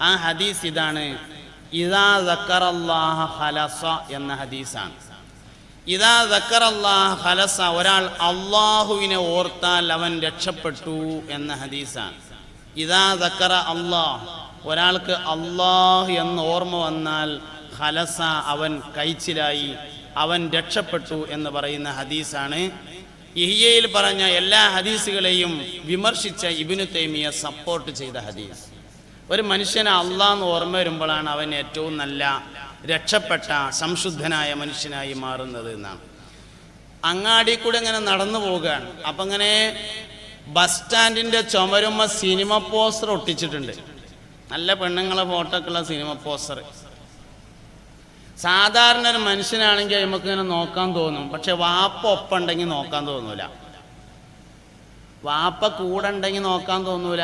ആ ഹദീസ് ഇതാണ്, ഇദാ സക്കറല്ലാഹ ഖലസ എന്ന ഹദീസാണ്. ഇദാ ദക്കറല്ലാഹ ഖലസ, ഒരാൾ അള്ളാഹുവിനെ ഓർത്താൽ അവൻ രക്ഷപ്പെട്ടു എന്ന ഹദീസാണ്. ഇദാ ദക്കറ അല്ലാഹ്, ഒരാൾക്ക് അള്ളാഹ് എന്ന് ഓർമ്മ വന്നാൽ ഖലസ, അവൻ കൈച്ചിലായി, അവൻ രക്ഷപ്പെട്ടു എന്ന് പറയുന്ന ഹദീസാണ്. ഇഹ്യയിൽ പറഞ്ഞ എല്ലാ ഹദീസുകളെയും വിമർശിച്ച ഇബ്നു തൈമിയ സപ്പോർട്ട് ചെയ്ത ഹദീസ്. ഒരു മനുഷ്യന് അള്ളാഹ് എന്ന് ഓർമ്മ വരുമ്പോഴാണ് അവൻ ഏറ്റവും നല്ല രക്ഷപ്പെട്ട സംശുദ്ധനായ മനുഷ്യനായി മാറുന്നത് എന്നാണ്. അങ്ങാടി കൂടെ ഇങ്ങനെ നടന്നു പോവുകയാണ്. അപ്പം ഇങ്ങനെ ബസ് സ്റ്റാൻഡിൻ്റെ ചുമരുമ്മ സിനിമ പോസ്റ്റർ ഒട്ടിച്ചിട്ടുണ്ട്. നല്ല പെണ്ണുങ്ങളെ ഫോട്ടോ ഒക്കെ ഉള്ള സിനിമ പോസ്റ്റർ. സാധാരണ ഒരു മനുഷ്യനാണെങ്കിൽ നമുക്ക് ഇങ്ങനെ നോക്കാൻ തോന്നും. പക്ഷെ വാപ്പ ഒപ്പം ഉണ്ടെങ്കിൽ നോക്കാൻ തോന്നൂല, വാപ്പ കൂടെ ഉണ്ടെങ്കിൽ നോക്കാൻ തോന്നൂല.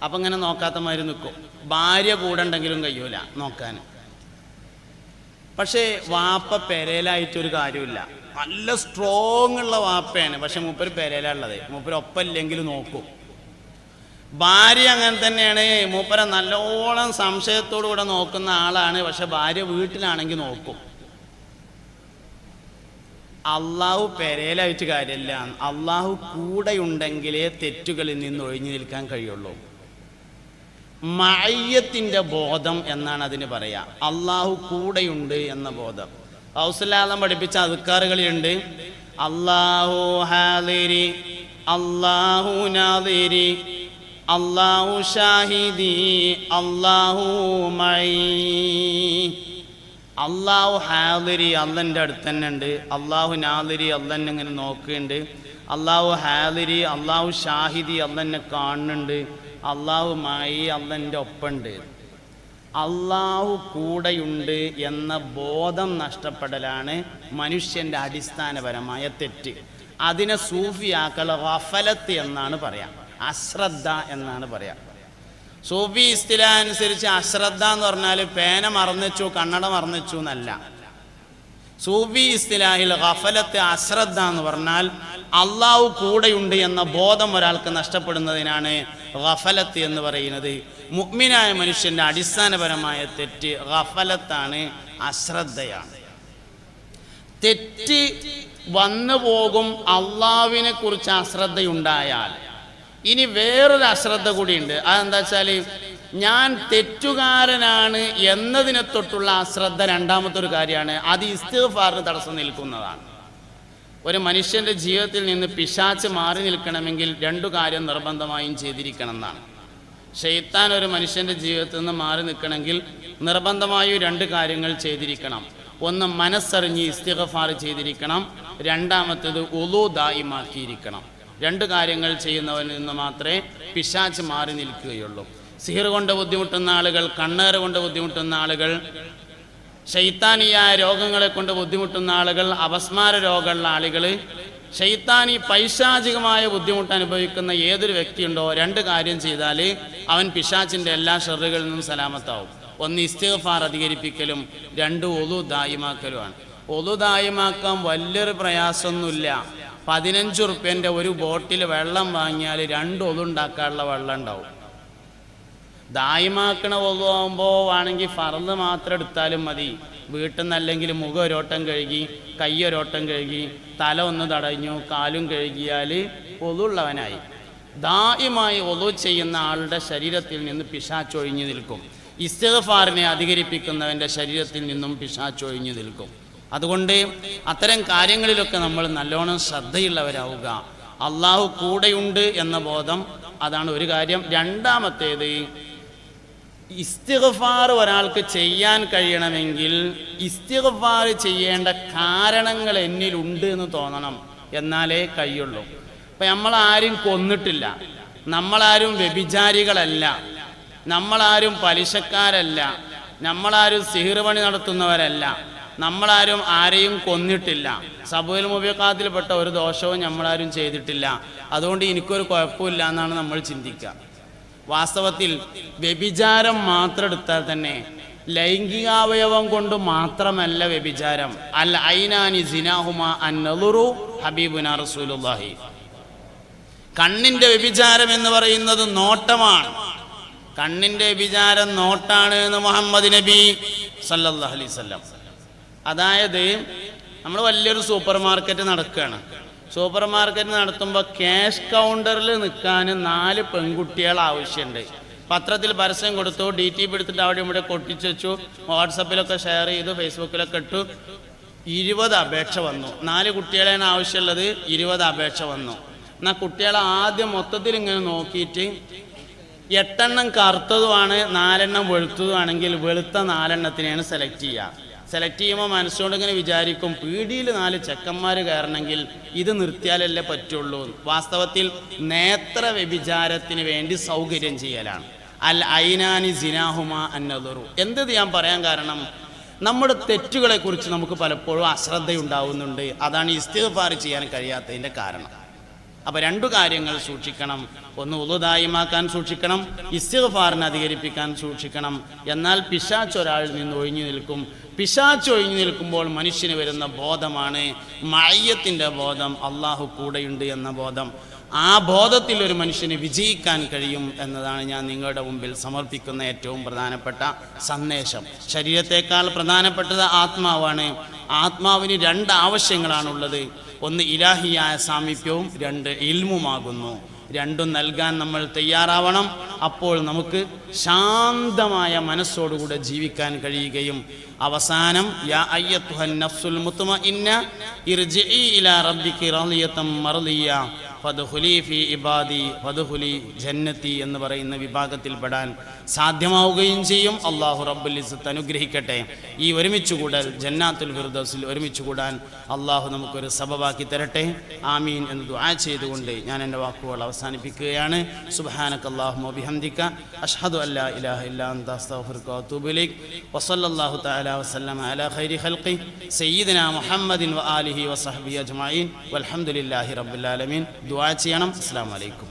അപ്പം ഇങ്ങനെ നോക്കാത്ത മാതിരി നിൽക്കും. ഭാര്യ കൂടെ ഉണ്ടെങ്കിലും കഴിയൂല നോക്കാൻ. പക്ഷേ വാപ്പ പെരയിലായിട്ടൊരു കാര്യമില്ല. നല്ല സ്ട്രോങ് ഉള്ള വാപ്പയാണ്, പക്ഷെ മൂപ്പര് പെരയിലുള്ളത്. മൂപ്പര് ഒപ്പം ഇല്ലെങ്കിലും നോക്കും. ഭാര്യ അങ്ങനെ തന്നെയാണ്. മൂപ്പര നല്ലോണം സംശയത്തോടു കൂടെ നോക്കുന്ന ആളാണ്, പക്ഷെ ഭാര്യ വീട്ടിലാണെങ്കിൽ നോക്കും. അള്ളാഹു പെരയിലായിട്ട് കാര്യമില്ല. അള്ളാഹു കൂടെയുണ്ടെങ്കിലേ തെറ്റുകളിൽ നിന്ന് ഒഴിഞ്ഞു നിൽക്കാൻ കഴിയുള്ളൂ. മഅയ്യത്തിൻ്റെ ബോധം എന്നാണ് അതിന് പറയാ. അള്ളാഹു കൂടെയുണ്ട് എന്ന ബോധം. ഔസുല്ലാദം പഠിപ്പിച്ച അദ്കാറുകളിലുണ്ട്. അല്ലാഹു ഹാദിരി, അല്ലാഹു നാദിരി, അല്ലാഹു ഷാഹിദി, അല്ലാഹു മഈ. അല്ലാഹു ഹാദിരി, അള്ളൻ്റെ അടുത്ത് തന്നെ ഉണ്ട്. അല്ലാഹു നാദിരി, അള്ളന്നെ ഇങ്ങനെ നോക്കുന്നുണ്ട്. അല്ലാഹു ഹാദിരി, അല്ലാഹു ഷാഹിദി, അള്ളന്നെ കാണുന്നുണ്ട്. അല്ലാഹു മഈ, അള്ളൻ്റെ ഒപ്പമുണ്ട്. അള്ളാഹു കൂടെയുണ്ട് എന്ന ബോധം നഷ്ടപ്പെടലാണ് മനുഷ്യൻ്റെ അടിസ്ഥാനപരമായ തെറ്റ്. അതിനെ സൂഫിയാക്കൾ ഗഫലത്ത് എന്നാണ് പറയാം, അശ്രദ്ധ എന്നാണ് പറയാം. സൂഫി ഇസ്തിലാ അനുസരിച്ച് അശ്രദ്ധ എന്ന് പറഞ്ഞാൽ പേന മറന്നുവെച്ചു, കണ്ണട മറന്നുവെച്ചു എന്നല്ല. സൂഫി ഇസ്തിലാഹിൽ ഗഫലത്ത്, അശ്രദ്ധ എന്ന് പറഞ്ഞാൽ അള്ളാഹു കൂടെയുണ്ട് എന്ന ബോധം ഒരാൾക്ക് നഷ്ടപ്പെടുന്നതിനാണ് ഗഫലത്ത് എന്ന് പറയുന്നത്. മുഅ്മിനായ മനുഷ്യൻ്റെ അടിസ്ഥാനപരമായ തെറ്റ് ഗഫലത്താണ്, അശ്രദ്ധയാണ്. തെറ്റ് വന്നു പോകും അള്ളാഹുവിനെ കുറിച്ച് അശ്രദ്ധയുണ്ടായാൽ. ഇനി വേറൊരു അശ്രദ്ധ കൂടിയുണ്ട്. അതെന്താ വെച്ചാൽ ഞാൻ തെറ്റുകാരനാണ് എന്നതിനെ തൊട്ടുള്ള അശ്രദ്ധ രണ്ടാമത്തെ ഒരു കാര്യമാണ്. അത് ഇസ്തിഗ്ഫാറിന് തടസ്സം നിൽക്കുന്നതാണ്. ഒരു മനുഷ്യൻ്റെ ജീവിതത്തിൽ നിന്ന് പിശാച് മാറി നിൽക്കണമെങ്കിൽ രണ്ടു കാര്യം നിർബന്ധമായും ചെയ്തിരിക്കണം എന്നാണ്. ശൈത്താൻ ഒരു മനുഷ്യൻ്റെ ജീവിതത്തിൽ നിന്ന് മാറി നിൽക്കണമെങ്കിൽ നിർബന്ധമായും രണ്ട് കാര്യങ്ങൾ ചെയ്തിരിക്കണം. ഒന്ന്, മനസ്സറിഞ്ഞ് ഇസ്തിഗ്ഫാർ ചെയ്തിരിക്കണം. രണ്ടാമത്തേത് ഉളു ദായിമാക്കിയിരിക്കണം. രണ്ട് കാര്യങ്ങൾ ചെയ്യുന്നവരിൽ നിന്ന് മാത്രമേ പിശാച് മാറി നിൽക്കുകയുള്ളൂ. സിഹിർ കൊണ്ട് ബുദ്ധിമുട്ടുന്ന ആളുകൾ, കണ്ണേറ് കൊണ്ട് ബുദ്ധിമുട്ടുന്ന ആളുകൾ, ശൈത്താനിയായ രോഗങ്ങളെ കൊണ്ട് ബുദ്ധിമുട്ടുന്ന ആളുകൾ, അപസ്മാര രോഗമുള്ള ആളുകൾ, ശൈത്താനി പൈശാചികമായ ബുദ്ധിമുട്ട് അനുഭവിക്കുന്ന ഏതൊരു വ്യക്തിയുണ്ടോ രണ്ട് കാര്യം ചെയ്താൽ അവൻ പിശാചിൻ്റെ എല്ലാ ഷർറുകളിൽ നിന്നും സലാമത്താവും. ഒന്ന് ഇസ്തിഗ്ഫാർ അധികരിപ്പിക്കലും, രണ്ട് ഉളു ദായിമാക്കലുമാണ്. ഉളു ദായിമാക്കാൻ വലിയൊരു പ്രയാസമൊന്നുമില്ല. 15 ഉറുപ്പ്യൻ്റെ ഒരു ബോട്ടിൽ വെള്ളം വാങ്ങിയാൽ 2 ഒതു ഉണ്ടാക്കാനുള്ള വെള്ളം ഉണ്ടാവും. ദായിമാക്കണ ഒതുവാകുമ്പോൾ ആണെങ്കിൽ ഫർദ് മാത്രം എടുത്താലും മതി. വീട്ടിൽ നിന്നല്ലെങ്കിൽ മുഖം ഒരോട്ടം കഴുകി, കൈയൊരോട്ടം കഴുകി, തല ഒന്ന് തടഞ്ഞു, കാലും കഴുകിയാൽ ഒതുള്ളവനായി. ദായിമായി ഒതു ചെയ്യുന്ന ആളുടെ ശരീരത്തിൽ നിന്ന് പിശാചൊഴിഞ്ഞു നിൽക്കും. ഇസ്തിഗ്ഫാറിനെ അധികരിപ്പിക്കുന്നവൻ്റെ ശരീരത്തിൽ നിന്നും പിശാചൊഴിഞ്ഞു നിൽക്കും. അതുകൊണ്ട് അത്തരം കാര്യങ്ങളിലൊക്കെ നമ്മൾ നല്ലോണം ശ്രദ്ധയുള്ളവരാവുക. അള്ളാഹു കൂടെയുണ്ട് എന്ന ബോധം, അതാണ് ഒരു കാര്യം. രണ്ടാമത്തേത്, ഇസ്തിഗ്ഫാർ ഒരാൾക്ക് ചെയ്യാൻ കഴിയണമെങ്കിൽ ഇസ്തിഗ്ഫാർ ചെയ്യേണ്ട കാരണങ്ങൾ എന്നിലുണ്ട് എന്ന് തോന്നണം, എന്നാലേ കഴിയുള്ളൂ. അപ്പം നമ്മളാരും കൊന്നിട്ടില്ല, നമ്മളാരും വ്യഭിചാരികളല്ല, നമ്മളാരും പലിശക്കാരല്ല, നമ്മളാരും സിഹിർ പണി നടത്തുന്നവരല്ല, നമ്മളാരും ആരെയും കൊന്നിട്ടില്ല, സബുൽ മുബിഖാത്തിൽപ്പെട്ട ഒരു ദോഷവും നമ്മളാരും ചെയ്തിട്ടില്ല. അതുകൊണ്ട് എനിക്കൊരു കുഴപ്പമില്ല എന്നാണ് നമ്മൾ ചിന്തിക്കുക. വാസ്തവത്തിൽ വ്യഭിചാരം മാത്രം എടുത്താൽ തന്നെ ലൈംഗികാവയവം കൊണ്ട് മാത്രമല്ല വ്യഭിചാരം. അൽ ഐനാനി സിനാഹുമ അന്നളുറു ഹബീബുന റസൂലുള്ളാഹി. കണ്ണിൻ്റെ വ്യഭിചാരം എന്ന് പറയുന്നത് നോട്ടമാണ്. കണ്ണിൻ്റെ വ്യഭിചാരം നോട്ടാണ് എന്ന് മുഹമ്മദ് നബി സല്ലല്ലാഹു അലൈഹി വസല്ലം. അതായത് നമ്മൾ വലിയൊരു സൂപ്പർ മാർക്കറ്റ് നടക്കുകയാണ്. സൂപ്പർ മാർക്കറ്റ് നടത്തുമ്പോൾ ക്യാഷ് കൗണ്ടറിൽ നിൽക്കാൻ 4 പെൺകുട്ടികൾ ആവശ്യമുണ്ട്. പത്രത്തിൽ പരസ്യം കൊടുത്തു, DTP എടുത്തിട്ട് അവിടെ ഇവിടെ കൊട്ടിച്ചു വെച്ചു, വാട്സപ്പിലൊക്കെ ഷെയർ ചെയ്തു, ഫേസ്ബുക്കിലൊക്കെ ഇട്ടു. 20 അപേക്ഷ വന്നു. 4 കുട്ടികളെയാണ് ആവശ്യമുള്ളത്, 20 അപേക്ഷ വന്നു. എന്നാൽ കുട്ടികളെ ആദ്യം മൊത്തത്തിൽ ഇങ്ങനെ നോക്കിയിട്ട് 8 എണ്ണം കറുത്തതുമാണ്, 4 എണ്ണം വെളുത്തതുമാണെങ്കിൽ വെളുത്ത 4 എണ്ണത്തിനെയാണ് സെലക്ട് ചെയ്യുക. സെലക്ട് ചെയ്യുമ്പോൾ മനസ്സുകൊണ്ട് ഇങ്ങനെ വിചാരിക്കും, പീടിയിൽ 4 ചെക്കന്മാർ കയറണമെങ്കിൽ ഇത് നിർത്തിയാലല്ലേ പറ്റുള്ളൂ. വാസ്തവത്തിൽ നേത്ര വ്യഭിചാരത്തിന് വേണ്ടി സൗകര്യം ചെയ്യലാണ്. അൽ ഐനാനി സിനാഹുമ അന്നദറു. എന്ത് ഞാൻ പറയാൻ കാരണം, നമ്മുടെ തെറ്റുകളെക്കുറിച്ച് നമുക്ക് പലപ്പോഴും അശ്രദ്ധയുണ്ടാവുന്നുണ്ട്. അതാണ് ഇസ്തിഗ്ഫാർ ചെയ്യാൻ കഴിയാത്തതിൻ്റെ കാരണം. അപ്പോൾ 2 കാര്യങ്ങൾ സൂക്ഷിക്കണം. ഒന്ന് ഉളു ദായിമാക്കാൻ സൂക്ഷിക്കണം, ഇസ്തിഗ്ഫാറിനെ അധികരിപ്പിക്കാൻ സൂക്ഷിക്കണം. എന്നാൽ പിശാച് ഒരാളിൽ നിന്ന് ഒഴിഞ്ഞു നിൽക്കും. പിശാച് ഒഴിഞ്ഞു നിൽക്കുമ്പോൾ മനുഷ്യന് വരുന്ന ബോധമാണ് മഅയ്യത്തിൻ്റെ ബോധം, അള്ളാഹു കൂടെയുണ്ട് എന്ന ബോധം. ആ ബോധത്തിൽ ഒരു മനുഷ്യന് വിജയിക്കാൻ കഴിയും എന്നതാണ് ഞാൻ നിങ്ങളുടെ മുമ്പിൽ സമർപ്പിക്കുന്ന ഏറ്റവും പ്രധാനപ്പെട്ട സന്ദേശം. ശരീരത്തേക്കാൾ പ്രധാനപ്പെട്ടത് ആത്മാവാണ്. ആത്മാവിന് 2 ആവശ്യങ്ങളാണുള്ളത്. ഒന്ന് ഇലാഹിയായ സാമീപ്യവും, 2 ഇൽമുമാകുന്നു. 2 നൽകാൻ നമ്മൾ തയ്യാറാവണം. അപ്പോൾ നമുക്ക് ശാന്തമായ മനസ്സോടുകൂടെ ജീവിക്കാൻ കഴിയുകയും അവസാനം യാ അയ്യത്തുഹൻ നഫ്സുൽ മുത്മഇന്ന ഇർജിഇ ഇലാ റബ്ബികി റളിയതൻ മർളിയ ഫദ്ഖുലി ഫീ ഇബാദി ഫദ്ഖുലി ജന്നതി എന്ന് പറയുന്ന വിഭാഗത്തിൽപ്പെടാൻ സാധ്യമാവുകയും ചെയ്യും. അല്ലാഹു റബ്ബുൽ ഇസ്സത്ത് അനുഗ്രഹിക്കട്ടെ. ഈ ഒരുമിച്ചുകൂടൽ ജന്നാത്തുൽ ഫിർദൗസിൽ ഒരുമിച്ചുകൂടാൻ അല്ലാഹു നമുക്കൊരു സബബാക്കി തരട്ടെ. ആമീൻ എന്ന് ദുആ ചെയ്തുകൊണ്ട് ഞാൻ എൻ്റെ വാക്കുകൾ അവസാനിപ്പിക്കുകയാണ്. സുബ്ഹാനകല്ലാഹുമ്മ വബിഹംദിക അഷ്ഹദു അല്ലാ ഇലാഹ ഇല്ലാ അൻത അസ്തഗ്ഫിറുക വഅതൂബു ഇലൈക് വസല്ലല്ലാഹു തആല വസല്ലമ അലാ ഖൈരി ഖൽഖി സയ്യിദിനാ മുഹമ്മദിൻ വആലിഹി വസഹ്ബിഹി അജ്മഈൻ വൽഹംദുലില്ലാഹി റബ്ബിൽ ആലമീൻ. ദുആ ചെയ്യണം. അസ്സലാമു അലൈക്കും.